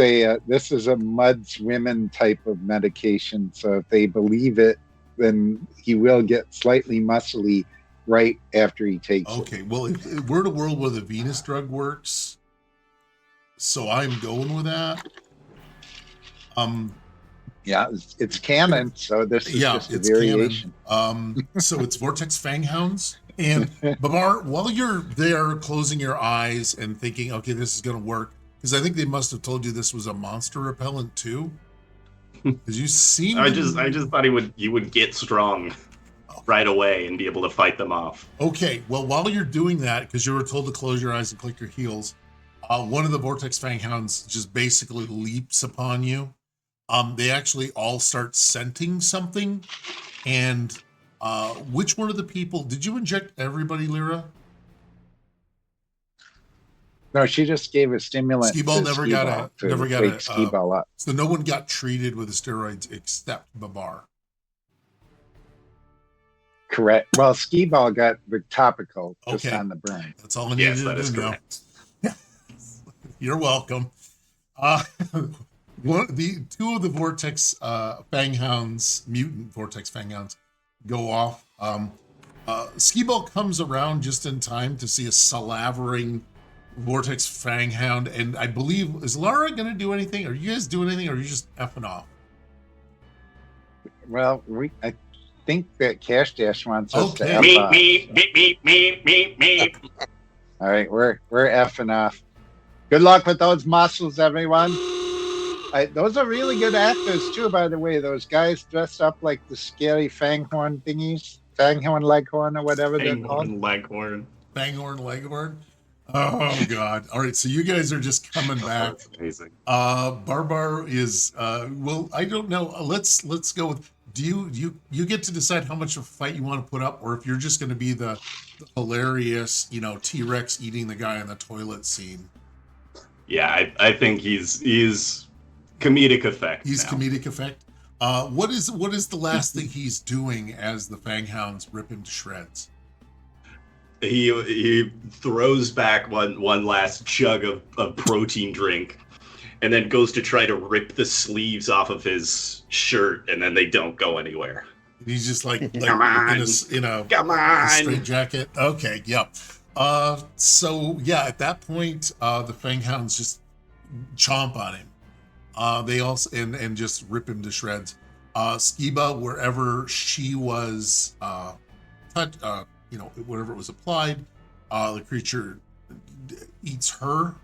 a Mud's women type of medication. So if they believe it, then he will get slightly muscly right after he takes it. Okay, well, we're in a world where the Venus drug works, so I'm going with that. Yeah, it's canon, so this is just a variation. So it's Vortex Fanghounds. And Babar, while you're there closing your eyes and thinking, okay, this is going to work, because I think they must have told you this was a monster repellent too. Because you seem I just thought you would get strong right away and be able to fight them off. Okay, well, while you're doing that, because you were told to close your eyes and click your heels, one of the Vortex Fanghounds just basically leaps upon you. They actually all start scenting something, and Which one of the people did you inject? Everybody, Lyra? No, she just gave a stimulant. Skee-Ball never got a Skee-Ball up. So no one got treated with the steroids except Babar. Correct. Well, Skee-Ball got the topical just Okay. on the burn. That's all I needed to know. You're welcome. Two of the Vortex Fanghounds, mutant Vortex Fanghounds, go off. Skee-Ball comes around just in time to see a salavering Vortex Fanghound, and I believe, is Lara going to do anything? Are you guys doing anything, or are you just effing off? Well, I think that Cash Dash wants us to F off. Me. All right, we're effing off. Good luck with those muscles, everyone. Those are really good actors too, by the way. Those guys dressed up like the scary Fanghorn thingies, Fanghorn Leghorn or whatever they're called. Fanghorn Leghorn. Oh God! All right, so you guys are just coming back. That's amazing. Barbar is well, I don't know. Let's go with. Do you get to decide how much of a fight you want to put up, or if you're just going to be the hilarious, T-Rex eating the guy in the toilet scene? Yeah, I think he's comedic effect. He's now. comedic effect. What is the last thing he's doing as the Fanghounds rip him to shreds? He throws back one last chug of protein drink, and then goes to try to rip the sleeves off of his shirt, and then they don't go anywhere. He's just like Come on. in a Come straight jacket. Okay, yep. So yeah, at that point, the Fanghounds just chomp on him. They also and just rip him to shreds. Skiba, wherever she was, wherever it was applied, the creature eats her,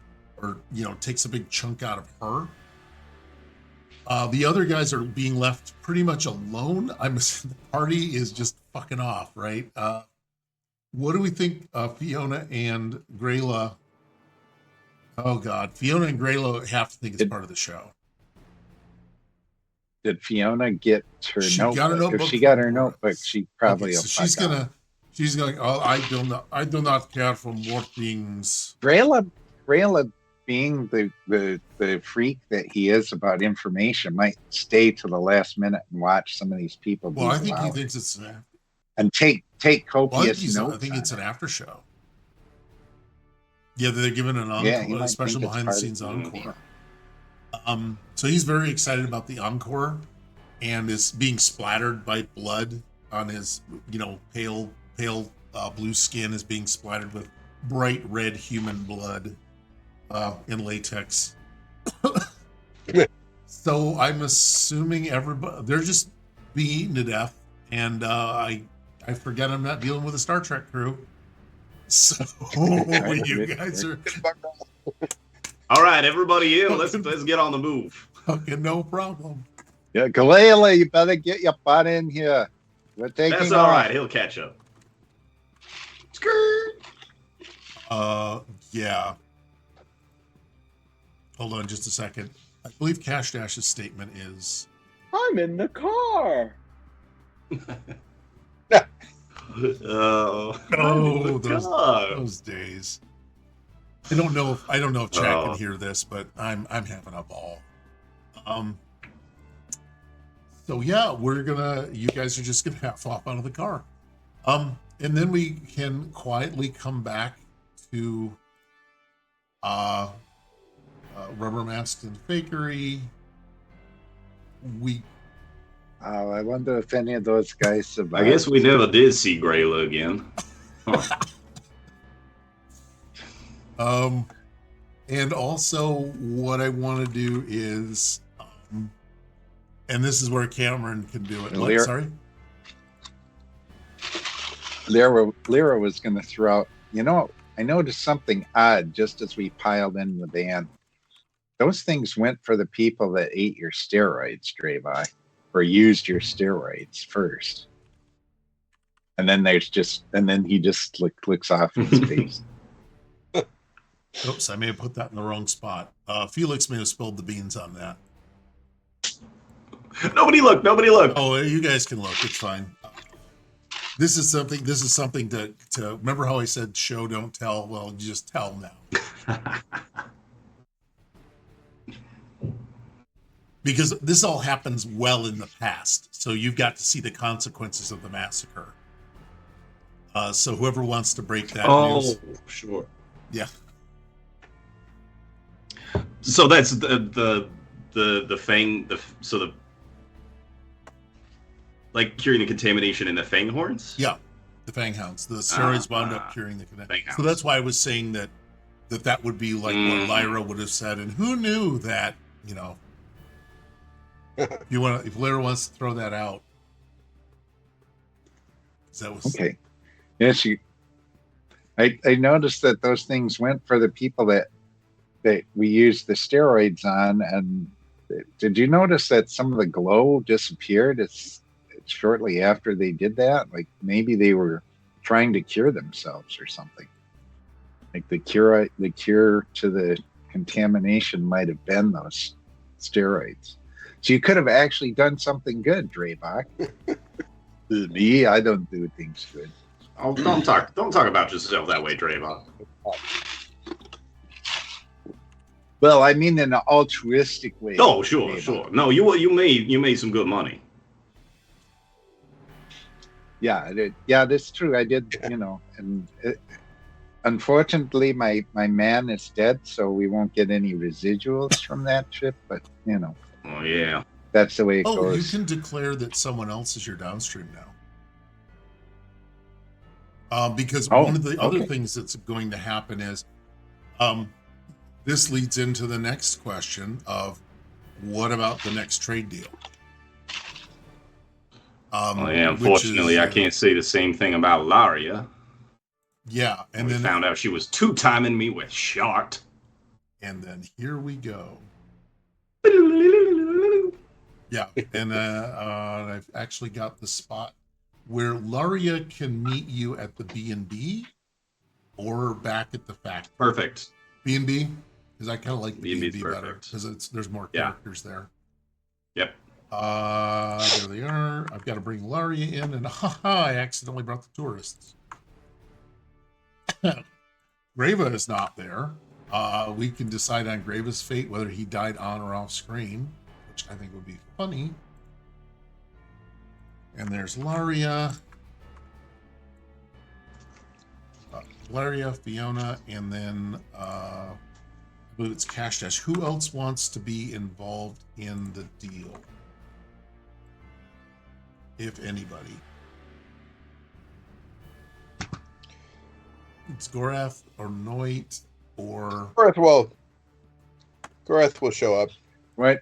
or takes a big chunk out of her. The other guys are being left pretty much alone. The party is just fucking off, right? What do we think, Fiona and Grayla? Oh God, Fiona and Grayla have to think it's part of the show. Did Fiona get her notebook? Got her notebook. If she got her notebook, she probably. Okay, so she's going. Oh, I do not care for more things. Grayla, being the freak that he is about information, might stay to the last minute and watch some of these people. Well, I think he thinks it's and take copious notes. I think it's an after show. Yeah, they're giving an encore, a special behind the scenes encore. So he's very excited about the encore, and is being splattered by blood on his, pale blue skin is being splattered with bright red human blood in latex. So I'm assuming everybody, they're just being eaten to death, and I forget I'm not dealing with a Star Trek crew. So you guys are. All right, everybody in. Let's get on the move. Okay, no problem. Yeah, Galila, you better get your butt in here. We're taking That's all right. He'll catch up. Skirt. Yeah. Hold on just a second. I believe Cash Dash's statement is, I'm in the car. Those days. I don't know if Chad can hear this, but I'm having a ball. So yeah, you guys are just gonna half off out of the car. And then we can quietly come back to Rubber Mask and Fakery. I wonder if any of those guys survived. I guess we never did see Grayla again. And also what I want to do is, and this is where Cameron can do it. Sorry? Lyra was going to throw out, I noticed something odd just as we piled in the van. Those things went for the people that ate your steroids, Dravai, or used your steroids first. And then he just clicks off his face. Oops, I may have put that in the wrong spot. Felix may have spilled the beans on that. Nobody look. Oh, you guys can look. It's fine. This is something to remember how I said show don't tell. Well, you just tell now. Because this all happens well in the past, so you've got to see the consequences of the massacre. So whoever wants to break that news. Oh, sure. Yeah. So that's the fang. Like curing the contamination in the fang horns. Yeah, the fang hounds. The steroids wound up curing the contamination. So that's why I was saying that would be like what Lyra would have said, and who knew that? You know, if Lyra wants to throw that out, that was okay. Yes, I noticed that those things went for the people that we used the steroids on, and did you notice that some of the glow disappeared? It's shortly after they did that, like maybe they were trying to cure themselves or something. Like the cure to the contamination might have been those steroids. So you could have actually done something good, Draybach. Me, I don't do things good. Oh, don't talk about yourself that way, Draybach. Well, I mean in an altruistic way. Oh, sure, Draybach. sure. No, you made some good money. Yeah, that's true. I did, and unfortunately, my man is dead, so we won't get any residuals from that trip. But Oh yeah, that's the way it you goes. can declare that someone else is your downstream now. Because one of the other things that's going to happen is, this leads into the next question of, what about the next trade deal? Unfortunately, I can't say the same thing about Laria. Yeah, and then found out she was two-timing me with Shart. And then here we go. Yeah, and I've actually got the spot where Laria can meet you at the B&B or back at the factory. Perfect. B&B, because I kind of like the B&B better perfect. because there's more characters there. Yep. There they are. I've got to bring Laria in, and I accidentally brought the tourists. Grava is not there. We can decide on Grava's fate, whether he died on or off screen, which I think would be funny. And there's Laria. Laria, Fiona, and then I believe it's Cash Dash. Who else wants to be involved in the deal? If anybody. It's Gorath or Noit or... Gorath will show up. Right.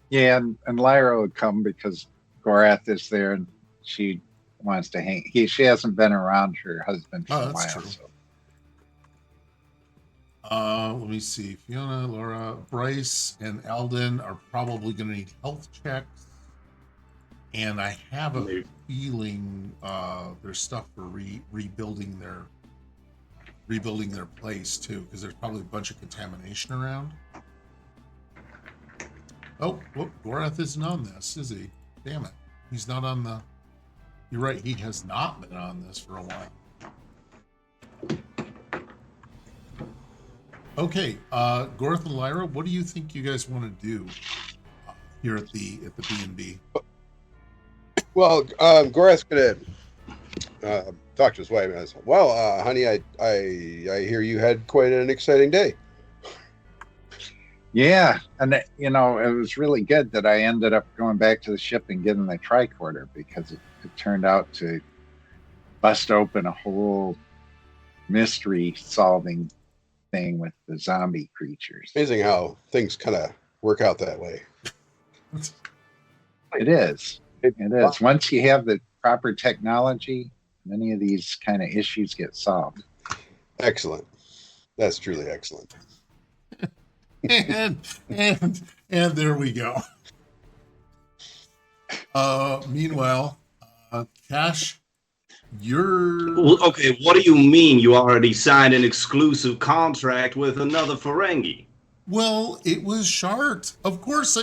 Yeah, and Lyra would come because Gorath is there and she wants to hang. She hasn't been around her husband for a while. True. So. Let me see. Fiona, Laura, Bryce, and Alden are probably going to need health checks. And I have a feeling there's stuff for rebuilding their place too, because there's probably a bunch of contamination around. Oh, Gorath isn't on this, is he? Damn it. He's not on the... You're right, he has not been on this for a while. Okay, Gorath and Lyra, what do you think you guys want to do here at the B&B? Well, Gorath's gonna talk to his wife and said, "Well, honey, I hear you had quite an exciting day." Yeah, and it was really good that I ended up going back to the ship and getting the tricorder, because it turned out to bust open a whole mystery solving thing with the zombie creatures. Amazing how things kind of work out that way. It is. It is. Once you have the proper technology, many of these kind of issues get solved. Excellent. That's truly excellent. and there we go. Meanwhile, Cash, okay. What do you mean you already signed an exclusive contract with another Ferengi? Well, it was Shart. Of course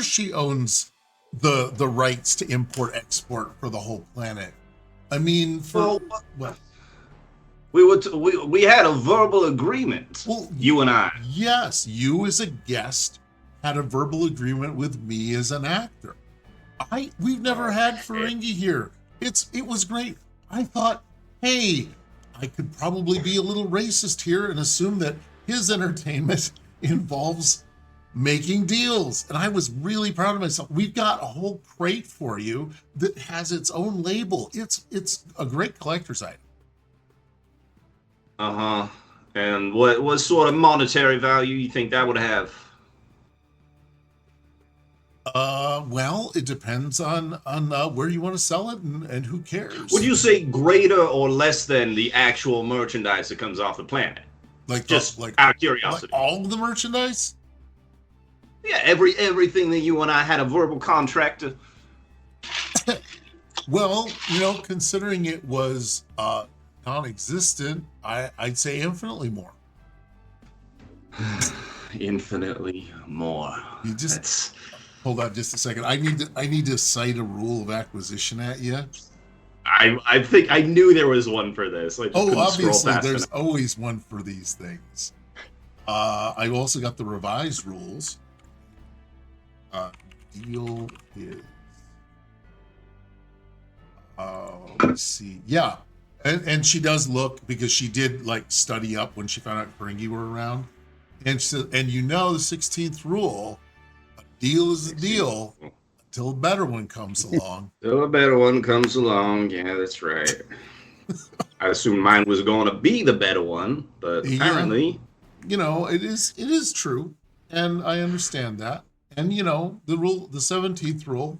she owns the rights to import export for the whole planet. I mean, for Well, what? we had a verbal agreement. Well, you and I. Yes, you as a guest had a verbal agreement with me as an actor. We've never had Ferengi here. It was great. I thought, hey, I could probably be a little racist here and assume that his entertainment involves making deals. And I was really proud of myself. We've got a whole crate for you that has its own label. It's a great collector's item. Uh-huh. And what sort of monetary value you think that would have? Well, it depends on where you want to sell it and who cares. Would you say greater or less than the actual merchandise that comes off the planet? Like just like out of curiosity. Like all of the merchandise? Yeah, everything that you and I had a verbal contract to. Well, considering it was non-existent, I'd say infinitely more. Infinitely more. You just hold on just a second. I need to cite a rule of acquisition at you. I think I knew there was one for this. I just couldn't obviously, scroll fast there's enough. always one for these things. I also got the revised rules. Deal is. Let's see. Yeah, and she does look, because she did like study up when she found out Ferengi were around, and she said, and the 16th rule: a deal is a deal until a better one comes along. Till a better one comes along. Yeah, that's right. I assumed mine was going to be the better one, but apparently, it is true, and I understand that. And the 17th rule.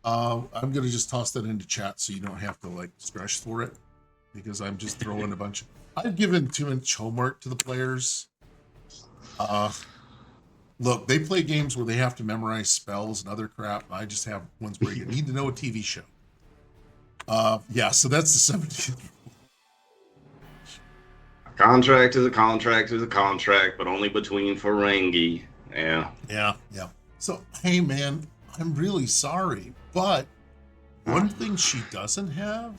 I'm gonna just toss that into chat so you don't have to stretch for it, because I'm just throwing a bunch of. I've given too much homework to the players. Look, they play games where they have to memorize spells and other crap. I just have ones where you need to know a TV show. So that's the 17th. a contract is a contract is a contract, but only between Ferengi. Yeah. So, hey, man, I'm really sorry, but one thing she doesn't have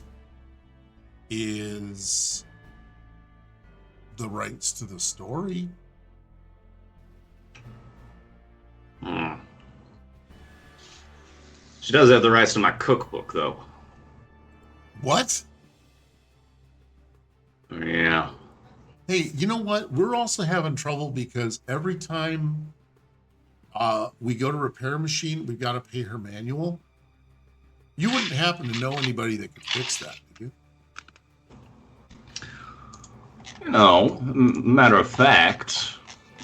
is the rights to the story. She does have the rights to my cookbook, though. What? Yeah. Hey, you know what? We're also having trouble because every time we go to repair a machine, we've got to pay her manual. You wouldn't happen to know anybody that could fix that, do you? No, matter of fact,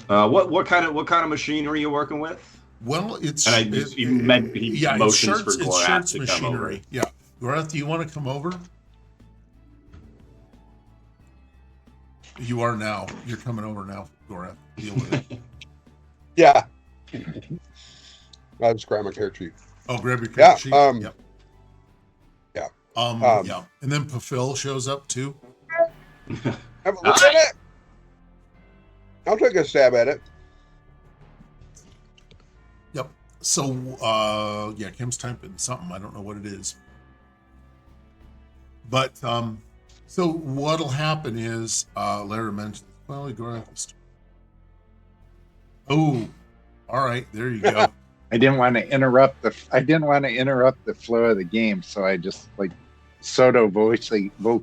what kind of machinery are you working with? Well, it's he motions for Shart's Gorath to come over. Yeah, Gorath, do you want to come over? You are now. You're coming over now, Gorath. Deal with it. Yeah. I'll just grab my character sheet. Oh, grab your character sheet. Yep. Yeah. Yeah. And then Pafil shows up too. Have a look at it. I'll take a stab at it. Yep. So, Kim's typing something. I don't know what it is. But, so what'll happen is, Lara mentioned, well, Gorath. Oh, all right. There you go. I didn't want to interrupt the flow of the game, so I just vocate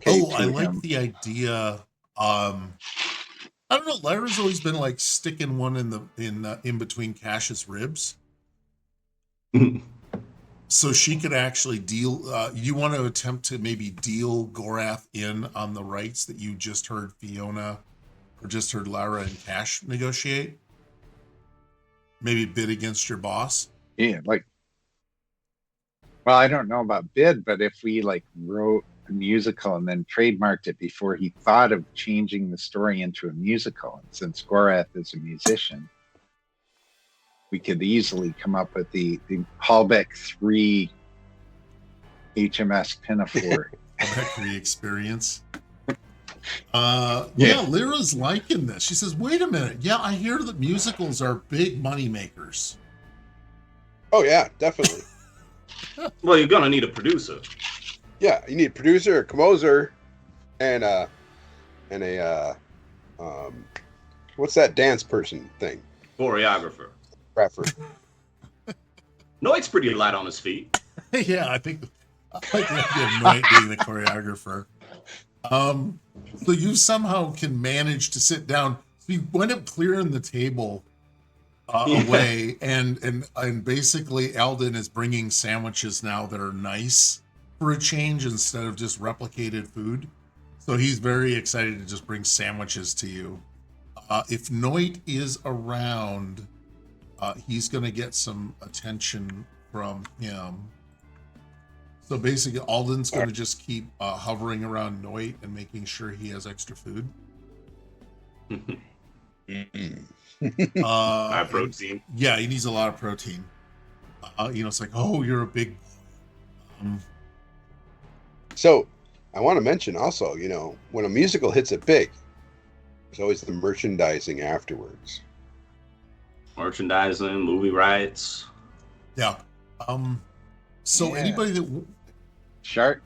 Oh, I like him. the idea. I don't know. Lyra's always been sticking one in between Cash's ribs, so she could actually deal. You want to attempt to maybe deal Gorath in on the rights that you just heard Fiona or just heard Lyra and Cash negotiate. Maybe bid against your boss. Yeah, well, I don't know about bid, but if we wrote a musical and then trademarked it before he thought of changing the story into a musical, and since Gorath is a musician, we could easily come up with the Halbek 3 HMS Pinafore. Halbek 3 experience. Yeah, Lyra's liking this. She says, wait a minute. Yeah, I hear that musicals are big money makers. Oh, yeah, definitely. Well, you're going to need a producer. Yeah, you need a producer, a composer, and a what's that dance person thing? Choreographer. Rapper. Noit's pretty light on his feet. Yeah, I like the idea of Noit being the choreographer. So you somehow can manage to sit down. So you wind up clearing the table away, and basically Eldon is bringing sandwiches now that are nice for a change instead of just replicated food. So he's very excited to just bring sandwiches to you. If Noit is around, he's going to get some attention from him. So basically, Alden's going to just keep hovering around Noit and making sure he has extra food. High protein. Yeah, he needs a lot of protein. It's like, oh, you're a big. So, I want to mention also, when a musical hits it big, there's always the merchandising afterwards. Merchandising, movie rights. Yeah. So anybody that Shart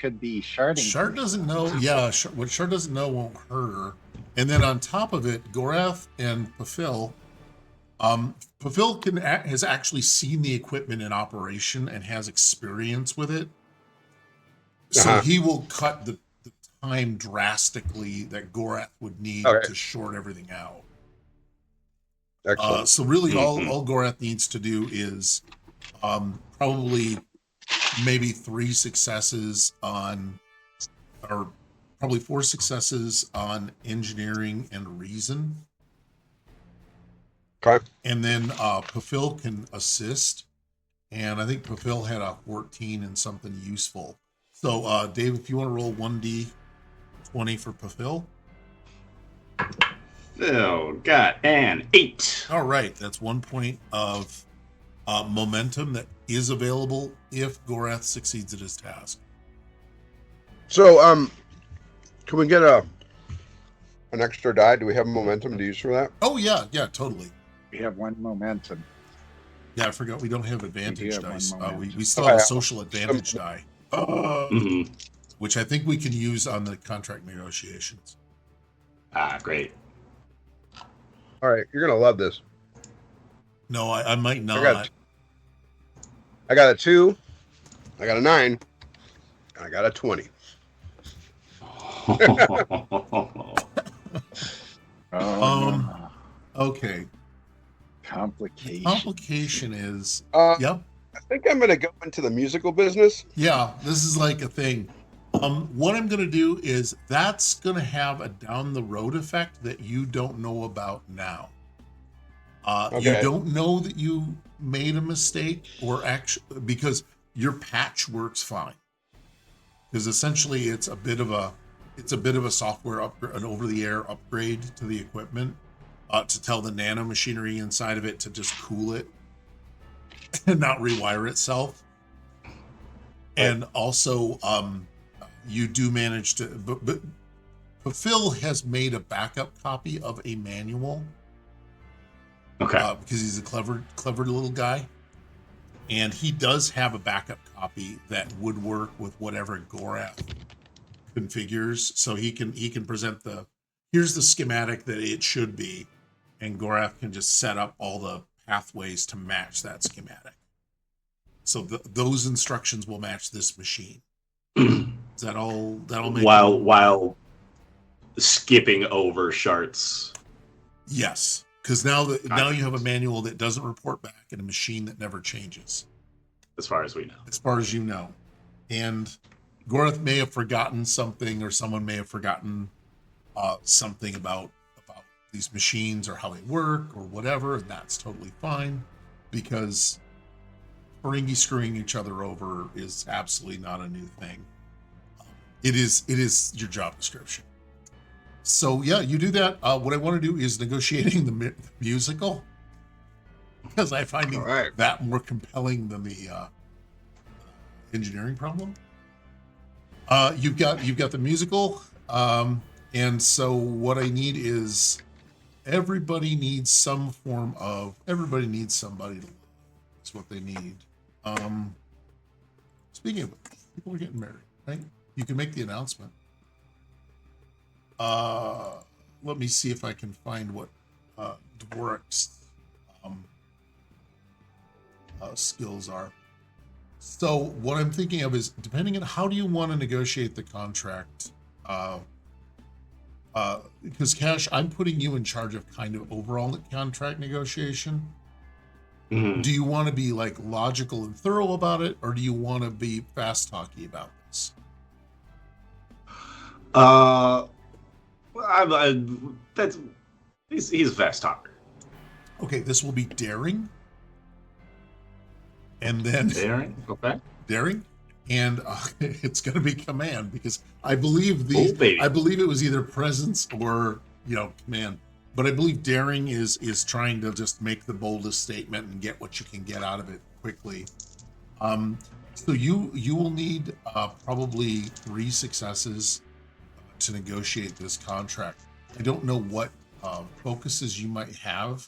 could be sharding. Shart doesn't know. Yeah, what Shart doesn't know won't hurt her. And then on top of it, Gorath and Pafil. Pafil has actually seen the equipment in operation and has experience with it. So he will cut the time drastically that Gorath would need to short everything out. Excellent. So really, all Gorath needs to do is probably maybe 3 successes on, or probably 4 successes on engineering and reason. Okay. And then Pafil can assist. And I think Pafil had a 14 and something useful. So Dave, if you want to roll 1d20 for Pafil. Oh, got an 8. All right, that's 1 point of momentum that is available if Gorath succeeds at his task. So, can we get an extra die? Do we have momentum to use for that? Oh yeah, totally. We have 1 momentum. Yeah, I forgot we don't have advantage dice. We still Okay. have a social advantage die, which I think we can use on the contract negotiations. Great. All right, you're gonna love this. No, I might not. I got a 2, I got a 9, and I got a 20. Okay. Complication is I think I'm gonna go into the musical business. Yeah, this is like a thing. What I'm gonna do is that's gonna have a down the road effect that you don't know about now. You don't know that you made a mistake, or actually because your patch works fine. Because essentially it's a bit of a software upgrade, an over-the-air upgrade to the equipment, to tell the nano machinery inside of it to just cool it and not rewire itself. Right. And also, you do manage to, but Phil has made a backup copy of a manual. Okay. Because he's a clever little guy. And he does have a backup copy that would work with whatever Gorath configures. So he can present here's the schematic that it should be, and Gorath can just set up all the pathways to match that schematic. So those instructions will match this machine. Is that all? That'll make while skipping over Shart's. Yes. Because now you have a manual that doesn't report back and a machine that never changes. As far as we know. As far as you know. And Gorath may have forgotten something, or someone may have forgotten something about these machines or how they work or whatever, and that's totally fine, because Ferengi screwing each other over is absolutely not a new thing. It is your job description. So yeah, you do that. What I want to do is negotiating the musical, because I find that more compelling than the engineering problem. You've got the musical, and so what I need is everybody needs somebody to. That's what they need. Speaking of People are getting married, right? You can make the announcement. Let me see if I can find what Dvorak's skills are. So what I'm thinking of is, depending on how do you want to negotiate the contract, because Cash, I'm putting you in charge of kind of overall contract negotiation. Mhm. Do you want to be like logical and thorough about it, or do you want to be fast talky about this? He's a fast talker. Okay, this will be daring, and then Daring, okay. daring, and it's going to be command, because I believe Oh, baby. I believe it was either presence or command, but I believe daring is trying to just make the boldest statement and get what you can get out of it quickly. So you will need probably 3 successes to negotiate this contract. I don't know what focuses you might have,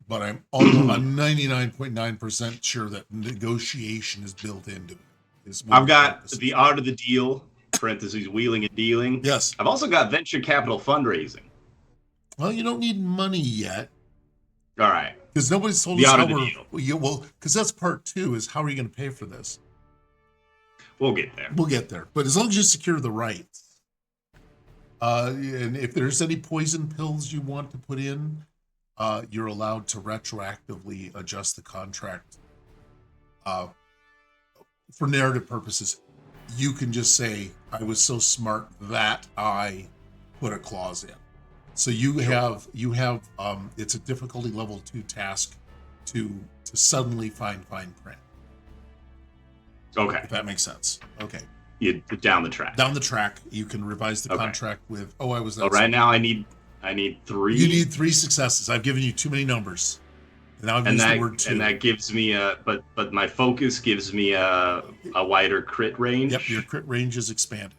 but I'm 99.9% sure that negotiation is built into it. I've got the art of the deal, parentheses, wheeling and dealing. Yes. I've also got venture capital fundraising. Well, you don't need money yet, All right. because nobody's told The us art how of the we're. deal. Well, because that's part 2 is how are you going to pay for this? We'll get there. We'll get there, but as long as you secure the rights, and if there's any poison pills you want to put in, you're allowed to retroactively adjust the contract. For narrative purposes, you can just say, "I was so smart that I put a clause in." So you have it's a difficulty level 2 task to suddenly find fine print. Okay. If that makes sense. Okay. You down the track. Down the track, you can revise the Okay. contract with, I was that. So right now I need 3. You need 3 successes. I've given you too many numbers. And now I've used the word 2. And that gives me but my focus gives me a wider crit range. Yep, your crit range is expanded.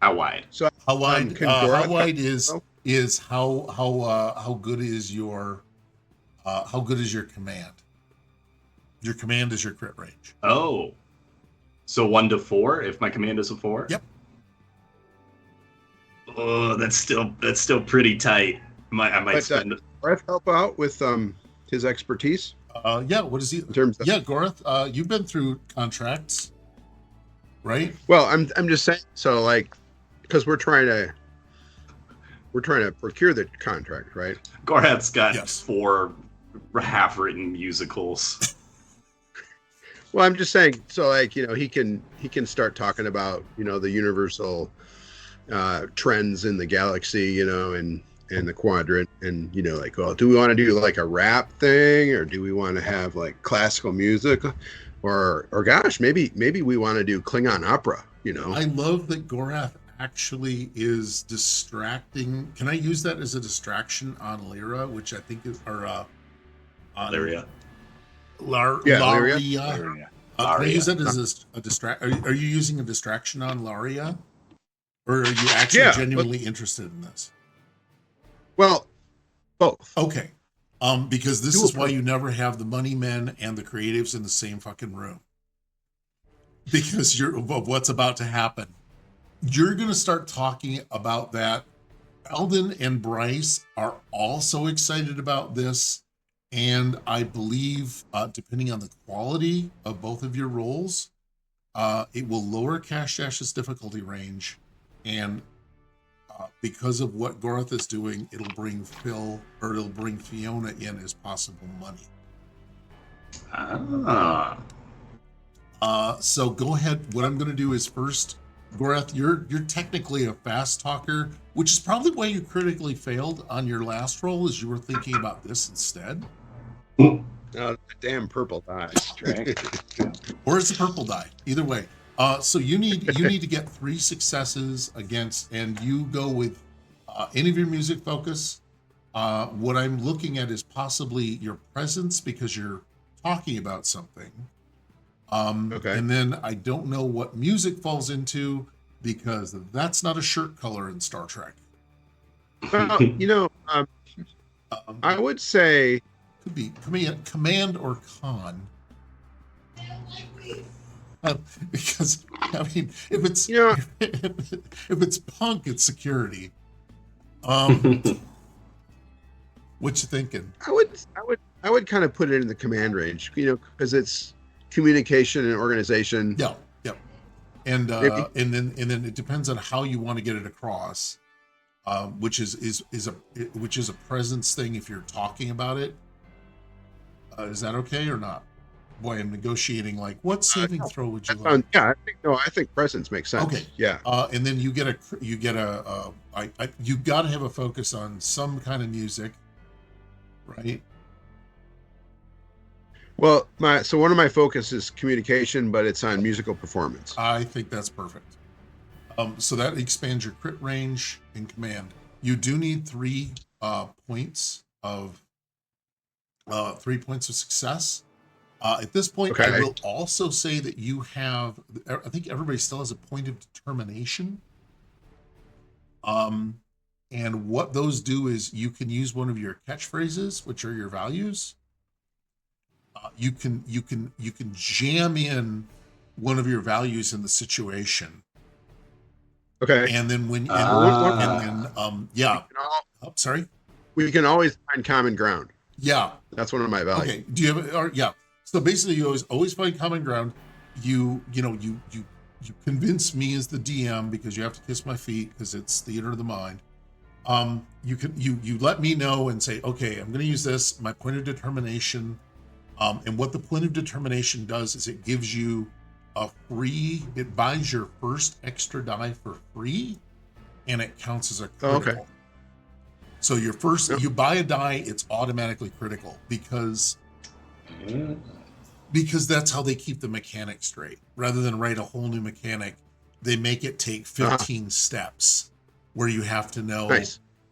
How wide? So How wide? can How Gorak- wide is how good is your command? Your command is your crit range. Oh. So 1 to 4 if my command is a 4? Yep. Oh, that's still pretty tight. I might spend Brett help out with his expertise Yeah. What is he? in terms of. Yeah, Gorath. You've been through contracts, right? Well, I'm just saying. So like, because we're trying to procure the contract, right? Gorath's got Yes. 4 half-written musicals. Well, I'm just saying. So like, he can start talking about the universal trends in the galaxy, and the quadrant, and like, well, do we want to do like a rap thing, or do we want to have like classical music, or gosh, maybe we want to do Klingon opera, I love that Gorath actually is distracting. Can I use that as a distraction on Lyra, which I think is, or on Lyria. Yeah, Laria. Lyria. Can I use Laria. that as a distract? Are you using a distraction on Laria, or are you actually Yeah, genuinely interested in this? Well, both. Okay, because this Do is a why pro- you never have the money men and the creatives in the same fucking room, because of what's about to happen. You're going to start talking about that. Eldon and Bryce are also excited about this. And I believe, depending on the quality of both of your roles, it will lower Cash Dash's difficulty range. And because of what Gorath is doing, it'll bring Fiona in as possible money. So go ahead. What I'm going to do is first, Gorath, you're technically a fast talker, which is probably why you critically failed on your last roll, is you were thinking about this instead. The damn purple die. Or it's a purple die. Either way. So you need to get 3 successes against, and you go with any of your music focus. What I'm looking at is possibly your presence, because you're talking about something. Okay. And then I don't know what music falls into, because that's not a shirt color in Star Trek. Well, I would say Could be command or con. Because I mean, if it's if it's punk, it's security. What you thinking? I would kind of put it in the command range, because it's communication and organization. Yeah, yeah, and Maybe. and then it depends on how you want to get it across, which is a presence thing if you're talking about it. Is that okay or not? Boy, I'm negotiating like what saving throw would you like? Yeah, I think presence makes sense. Okay. Yeah. And then you got to have a focus on some kind of music, right? Well, one of my focus is communication, but it's on musical performance. I think that's perfect. So that expands your crit range and command. You do need 3 points of success. At this point, Okay. I will also say that you have. I think everybody still has a point of determination. And what those do is you can use one of your catchphrases, which are your values. You can jam in one of your values in the situation. Okay. And then sorry. We can always find common ground. Yeah. That's one of my values. Okay. Do you have yeah. So basically you always find common ground. You convince me as the DM because you have to kiss my feet because it's theater of the mind. You let me know and say, okay, I'm going to use this, my point of determination. And what the point of determination does is it gives you it buys your first extra die for free, and it counts as a critical. Okay. So your first, you buy a die, it's automatically critical because that's how they keep the mechanic straight. Rather than write a whole new mechanic, they make it take 15 steps where you have to know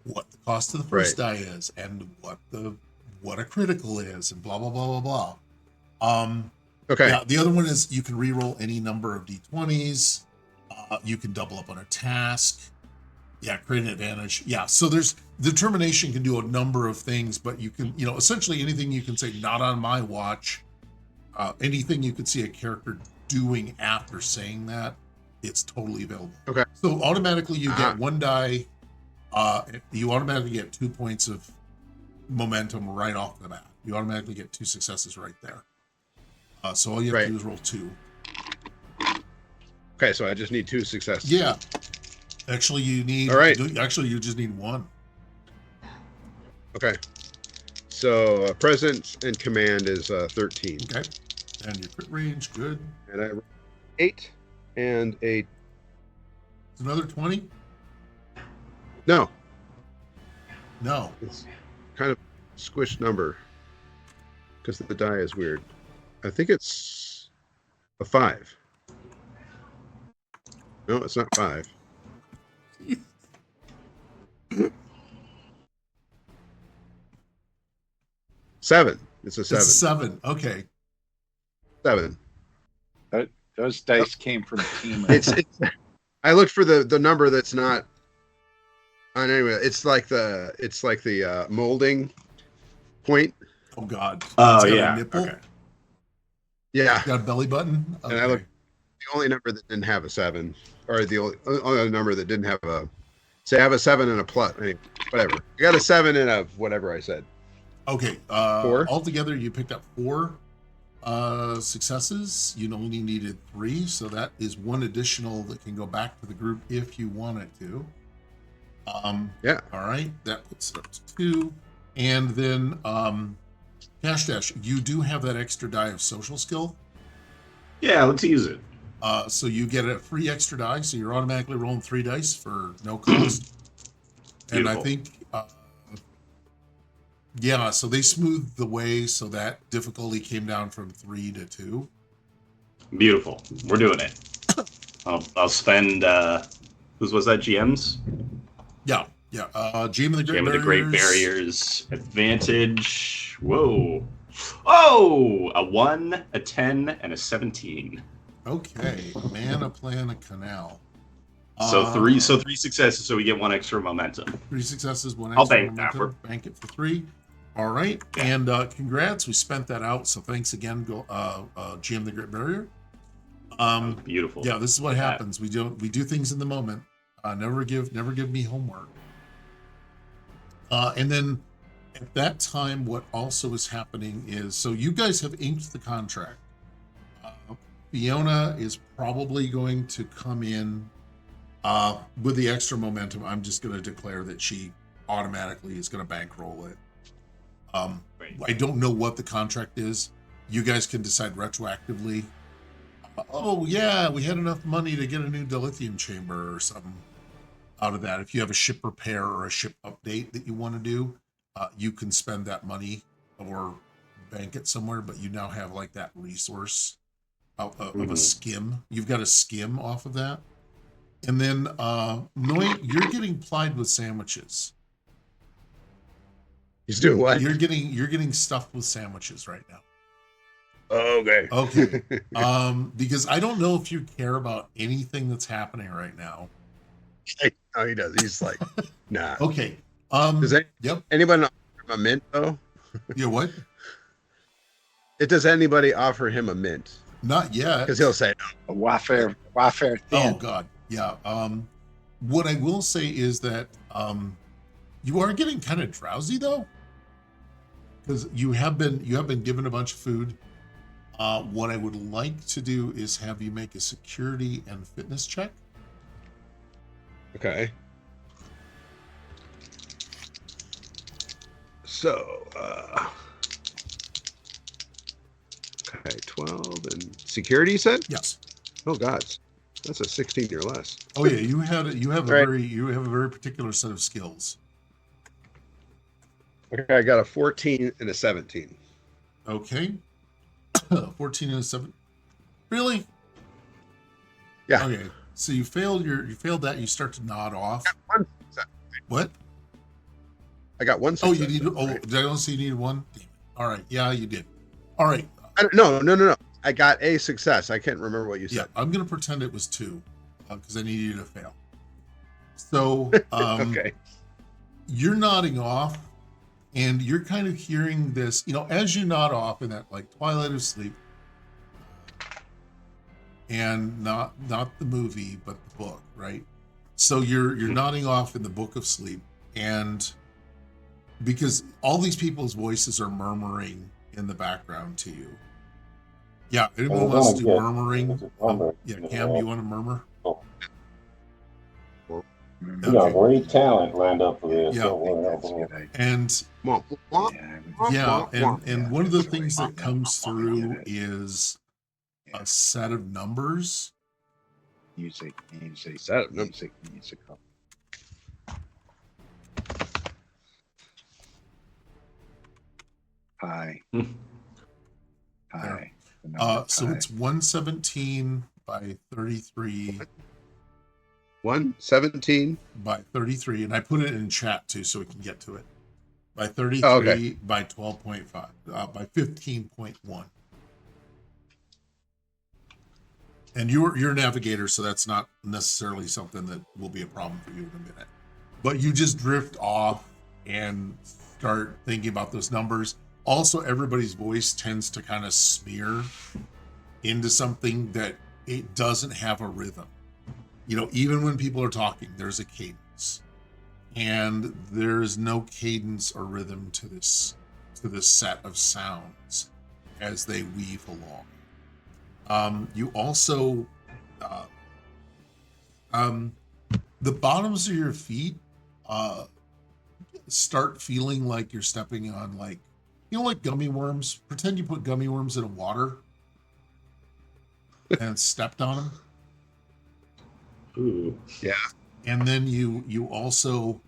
what the cost of the first die is and what a critical is and blah, blah, blah, blah, blah. Okay. Yeah, the other one is you can reroll any number of D20s. You can double up on a task. Yeah, create an advantage. Yeah, so there's determination can do a number of things, but you can, essentially anything you can say, not on my watch. Anything you could see a character doing after saying that, it's totally available. Okay. So automatically you get 1 die. You automatically get 2 points of momentum right off the bat. You automatically get 2 successes right there. So all you have to do is roll 2. Okay, so I just need 2 successes. Yeah. Actually, you need. All right. Actually, you just need 1. Okay. So presence and command is 13. Okay. And your crit range, good. And I rolled 8 and a. It's another 20. No. No. It's kind of squished number because the die is weird. I think it's a 5. No, it's not 5. Seven. It's a 7. It's 7. Okay. 7. Those dice came from Team. It's I looked for the number that's not on anyway. It's like the molding point. Oh God. Oh, It's got yeah. A nipple. Okay. Yeah. It's got a belly button. Okay. And I looked the only number that didn't have a 7, or the only number that didn't have a. Say I have a 7 and a plus. Anyway, whatever. I got a 7 and a whatever I said. Okay. 4. Altogether, you picked up 4 successes. You only needed 3, so that is 1 additional that can go back to the group if you wanted to. Yeah. All right. That puts it up to 2, and then Cash Dash, you do have that extra die of social skill. Yeah, let's use it. So you get a free extra die, so you're automatically rolling 3 dice for no cost. And I think, so they smoothed the way so that difficulty came down from 3 to 2. Beautiful. We're doing it. I'll spend, whose was that, GM's? Yeah. GM of GM of the Great Barriers. Advantage. Whoa. Oh! A 1, a 10, and a 17. Okay. Mana, plan, a canal. So three successes, so we get 1 extra momentum. 3 successes, 1 I'll extra bank that. momentum. Bank it for 3. All right. And congrats. We spent that out. So thanks again, GM of the Great Barrier. Beautiful. Yeah, this is what Yeah. happens. We do things in the moment. Never give me homework. And then at that time, what also is happening is, so you guys have inked the contract. Fiona is probably going to come in with the extra momentum. I'm just going to declare that she automatically is going to bankroll it. Right. I don't know what the contract is. You guys can decide retroactively. Oh yeah, we had enough money to get a new dilithium chamber or something out of that. If you have a ship repair or a ship update that you want to do, you can spend that money or bank it somewhere, but you now have like that resource of a skim. You've got a skim off of that. And then Noy, you're getting plied with sandwiches. He's doing what? You're getting stuffed with sandwiches right now. Okay. Okay. Because I don't know if you care about anything that's happening right now. Oh, he does. He's like, nah. Okay. Does anybody offer him a mint though? Yeah, what? Does anybody offer him a mint? Not yet. Because he'll say no. A wafer thin. Oh God. Yeah. What I will say is that you are getting kind of drowsy though. Because you have been given a bunch of food. What I would like to do is have you make a security and fitness check. Okay. So, okay, 12 and security, you said? Yes. Oh God, that's a 16 or less. Oh yeah, you have a Right. very particular set of skills. Okay, I got a 14 and a 17. Okay. 14 and a 7. Really? Yeah. Okay. So you failed that. You start to nod off. One. What? I got one. Oh, Success, you need. Oh, right? did I don't see you needed one? Damn it. All right. Yeah, you did. All right. No. I got a success. I can't remember what you Yeah, said. I'm gonna pretend it was 2 because I need you to fail. So, Okay. you're nodding off, and you're kind of hearing this. As you nod off in that like twilight of sleep, and not the movie, but the book, right? So you're nodding off in the book of sleep, and because all these people's voices are murmuring in the background to you. Yeah, anyone wants to do murmuring? Yeah, Cam, you want to murmur? You got great talent lined up for this. Yeah. That's a good idea. And Yeah, and one of the things that comes through is a set of numbers. music. Set of numbers. Music. Hi. Hi. The number So pi. it's 117 by 33 117. by 33, and I put it in chat too so we can get to it. By 33 okay. by 12.5 by 15.1. And you're a navigator, so that's not necessarily something that will be a problem for you in a minute. But you just drift off and start thinking about those numbers. Also, everybody's voice tends to kind of smear into something that it doesn't have a rhythm. Even when people are talking, there's a cadence. And there's no cadence or rhythm to this set of sounds as they weave along. You also, the bottoms of your feet start feeling like you're stepping on like gummy worms. Pretend you put gummy worms in water and stepped on them. Ooh. Yeah. And then you also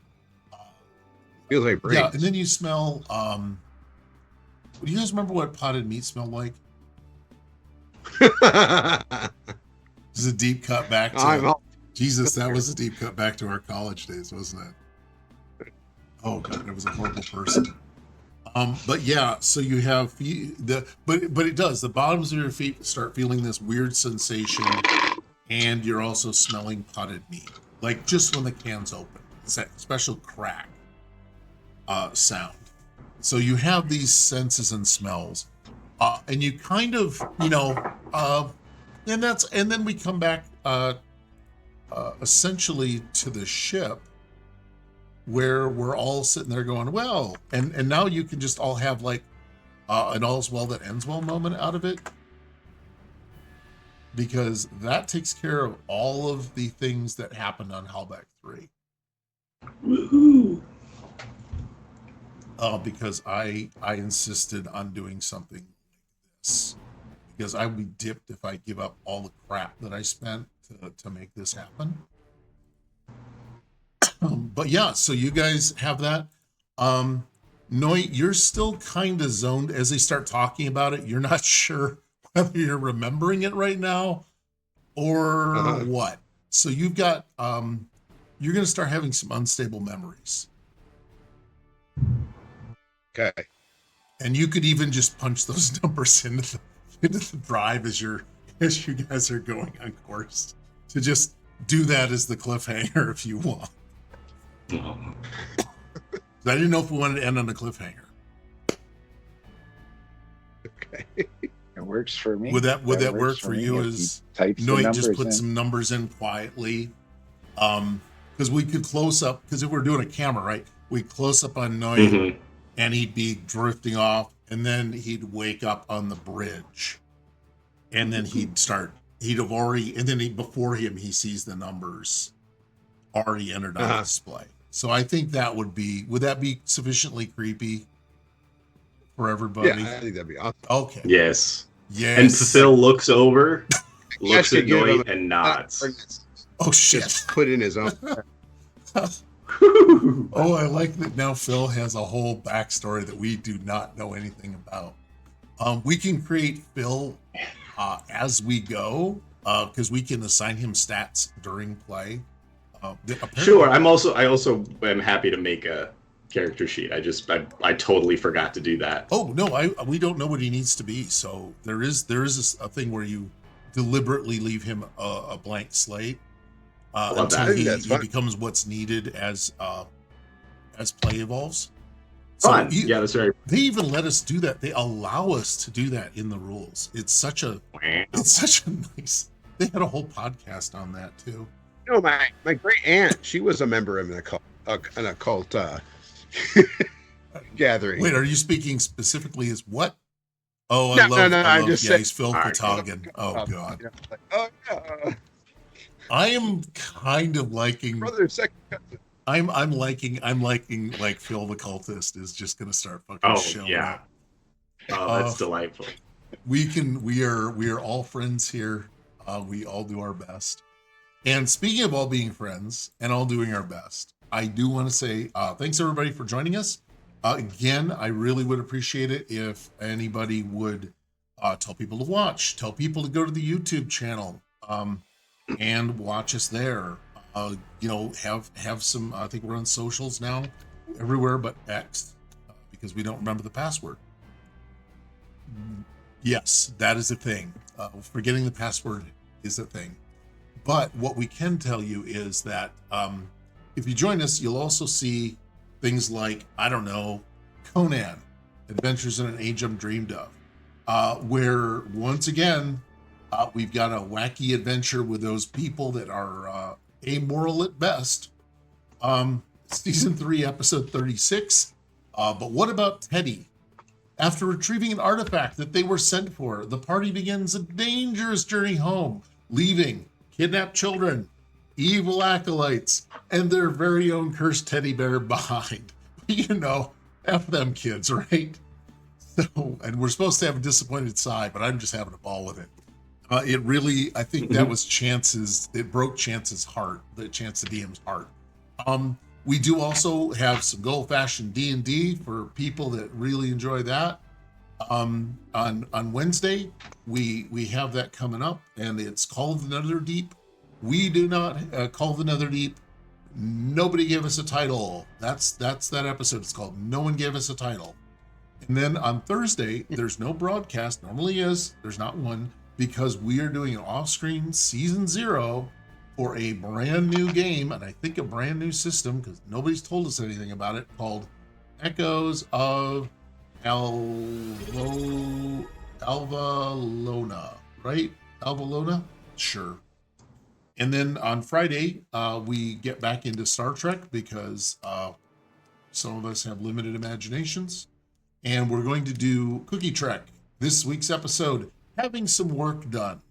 Feels like brains. yeah, and then you smell. Do you guys remember what potted meat smelled like? This is a deep cut back to Jesus. That was a deep cut back to our college days, wasn't it? Oh God, it was a horrible person. But yeah, so you have but it does. The bottoms of your feet start feeling this weird sensation, and you're also smelling potted meat, like just when the can's open. It's that special crack sound. So you have these senses and smells, and you kind of, And then we come back essentially to the ship, where we're all sitting there going, well, and now you can just all have like an all's well that ends well moment out of it, because that takes care of all of the things that happened on Halbek 3. Woohoo! Because I insisted on doing something like this, because I would be dipped if I give up all the crap that I spent to make this happen. But yeah, so you guys have that. Noy, you're still kind of zoned as they start talking about it. You're not sure whether you're remembering it right now or what. So you've got, you're going to start having some unstable memories. Okay. And you could even just punch those numbers into the drive as you guys are going on course, to just do that as the cliffhanger if you want. I didn't know if we wanted to end on a cliffhanger. Okay. It works for me. Would that work for you? As Noy just put some numbers in quietly, because we could close up, because if we're doing a camera, right, we close up on Noy, and he'd be drifting off, and then he'd wake up on the bridge, and then he'd have already, and then before him he sees the numbers already entered on display. So I think that would that be sufficiently creepy for everybody? Yeah, I think that'd be awesome. Okay. Yes. And Phil looks over, looks at Noy, and nods. Oh shit! Just put in his own. Oh, I like that now Phil has a whole backstory that we do not know anything about. We can create Phil as we go, because we can assign him stats during play. Sure. I also am happy to make a character sheet. I totally forgot to do that. Oh no, we don't know what he needs to be. So there is a thing where you deliberately leave him a blank slate until he becomes what's needed as play evolves. So Fun. Yeah, that's right. They even let us do that. They allow us to do that in the rules. It's such a nice. They had a whole podcast on that too. No, my great aunt, she was a member of an occult gathering. Wait, are you speaking specifically as what? Oh, No, I'm just saying. He's Phil Katagan. Oh God. Yeah, like, oh yeah. I am kind of liking. Brother, second cousin. I'm liking like Phil the cultist is just gonna start fucking showing up. Oh, that's delightful. We are all friends here. We all do our best. And speaking of all being friends and all doing our best, I do want to say thanks everybody for joining us. Again, I really would appreciate it if anybody would tell people to watch, tell people to go to the YouTube channel and watch us there. Have some, I think we're on socials now, everywhere but X, because we don't remember the password. Yes, that is a thing. Forgetting the password is a thing. But what we can tell you is that if you join us, you'll also see things like, I don't know, Conan, Adventures in an Age Undreamed Of, where once again, we've got a wacky adventure with those people that are amoral at best. Season 3, episode 36. But what about Teddy? After retrieving an artifact that they were sent for, the party begins a dangerous journey home, leaving kidnapped children, evil acolytes, and their very own cursed teddy bear behind. F them kids, right? So, and we're supposed to have a disappointed sigh, but I'm just having a ball with it. It really, I think that was it broke Chance's heart, Chance the DM's heart. We do also have some good old-fashioned D&D for people that really enjoy that. On Wednesday, we have that coming up, and it's Call of the Netherdeep. We do not Call of the Netherdeep. Nobody gave us a title. That's that episode. It's called No One Gave Us a Title. And then on Thursday, there's no broadcast. Normally is. There's not one, because we are doing an off-screen season 0 for a brand new game, and I think a brand new system, because nobody's told us anything about it, called Echoes of Alvalona, right? Alvalona? Sure. And then on Friday, we get back into Star Trek because some of us have limited imaginations. And we're going to do Cookie Trek. This week's episode, Having Some Work Done.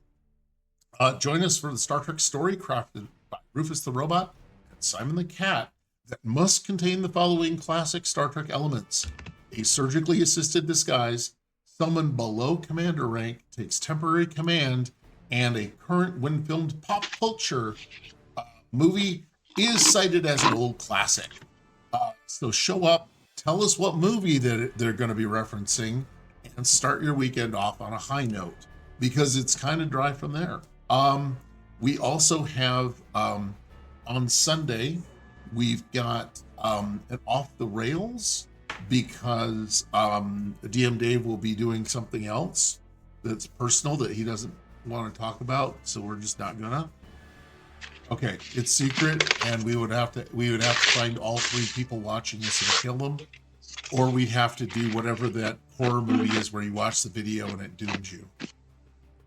Join us for the Star Trek story crafted by Rufus the Robot and Simon the Cat that must contain the following classic Star Trek elements. A surgically assisted disguise, someone below commander rank takes temporary command, and a current when filmed pop culture movie is cited as an old classic. So show up, tell us what movie that they're going to be referencing, and start your weekend off on a high note, because it's kind of dry from there. We also have, on Sunday, we've got an Off the Rails, because DM Dave will be doing something else that's personal that he doesn't want to talk about, so we're just not gonna. Okay, it's secret, and we would have to find all 3 people watching this and kill them, or we'd have to do whatever that horror movie is where you watch the video and it dooms you,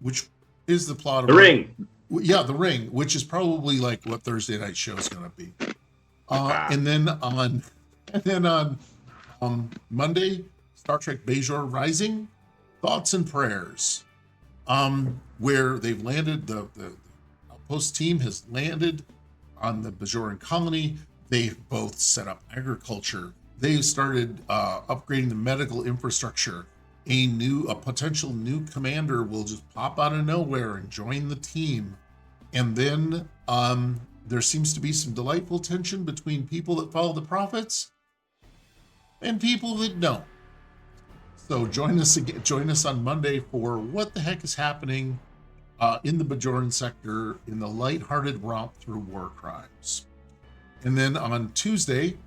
which is the plot of The Ring. Yeah, The Ring, which is probably like what Thursday night show is gonna be. And then on Monday, Star Trek Bajor Rising, Thoughts and Prayers, where they've landed, the outpost team has landed on the Bajoran colony. They've both set up agriculture. They've started upgrading the medical infrastructure. A potential new commander will just pop out of nowhere and join the team. And then there seems to be some delightful tension between people that follow the prophets and people that don't. So join us on Monday for what the heck is happening in the Bajoran sector in the lighthearted romp through war crimes. And then on Tuesday,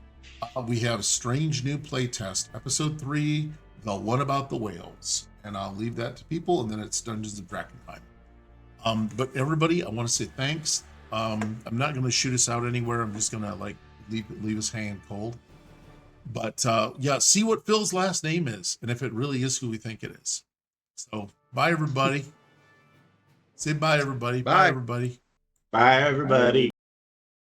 we have Strange New Playtest, Episode 3, The One About the Whales. And I'll leave that to people, and then it's Dungeons and Dragons time. But everybody, I want to say thanks. I'm not going to shoot us out anywhere. I'm just going to leave us hanging cold. But yeah, see what Phil's last name is, and if it really is who we think it is. So bye, everybody. Say bye, everybody. Bye. Bye, everybody. Bye, everybody.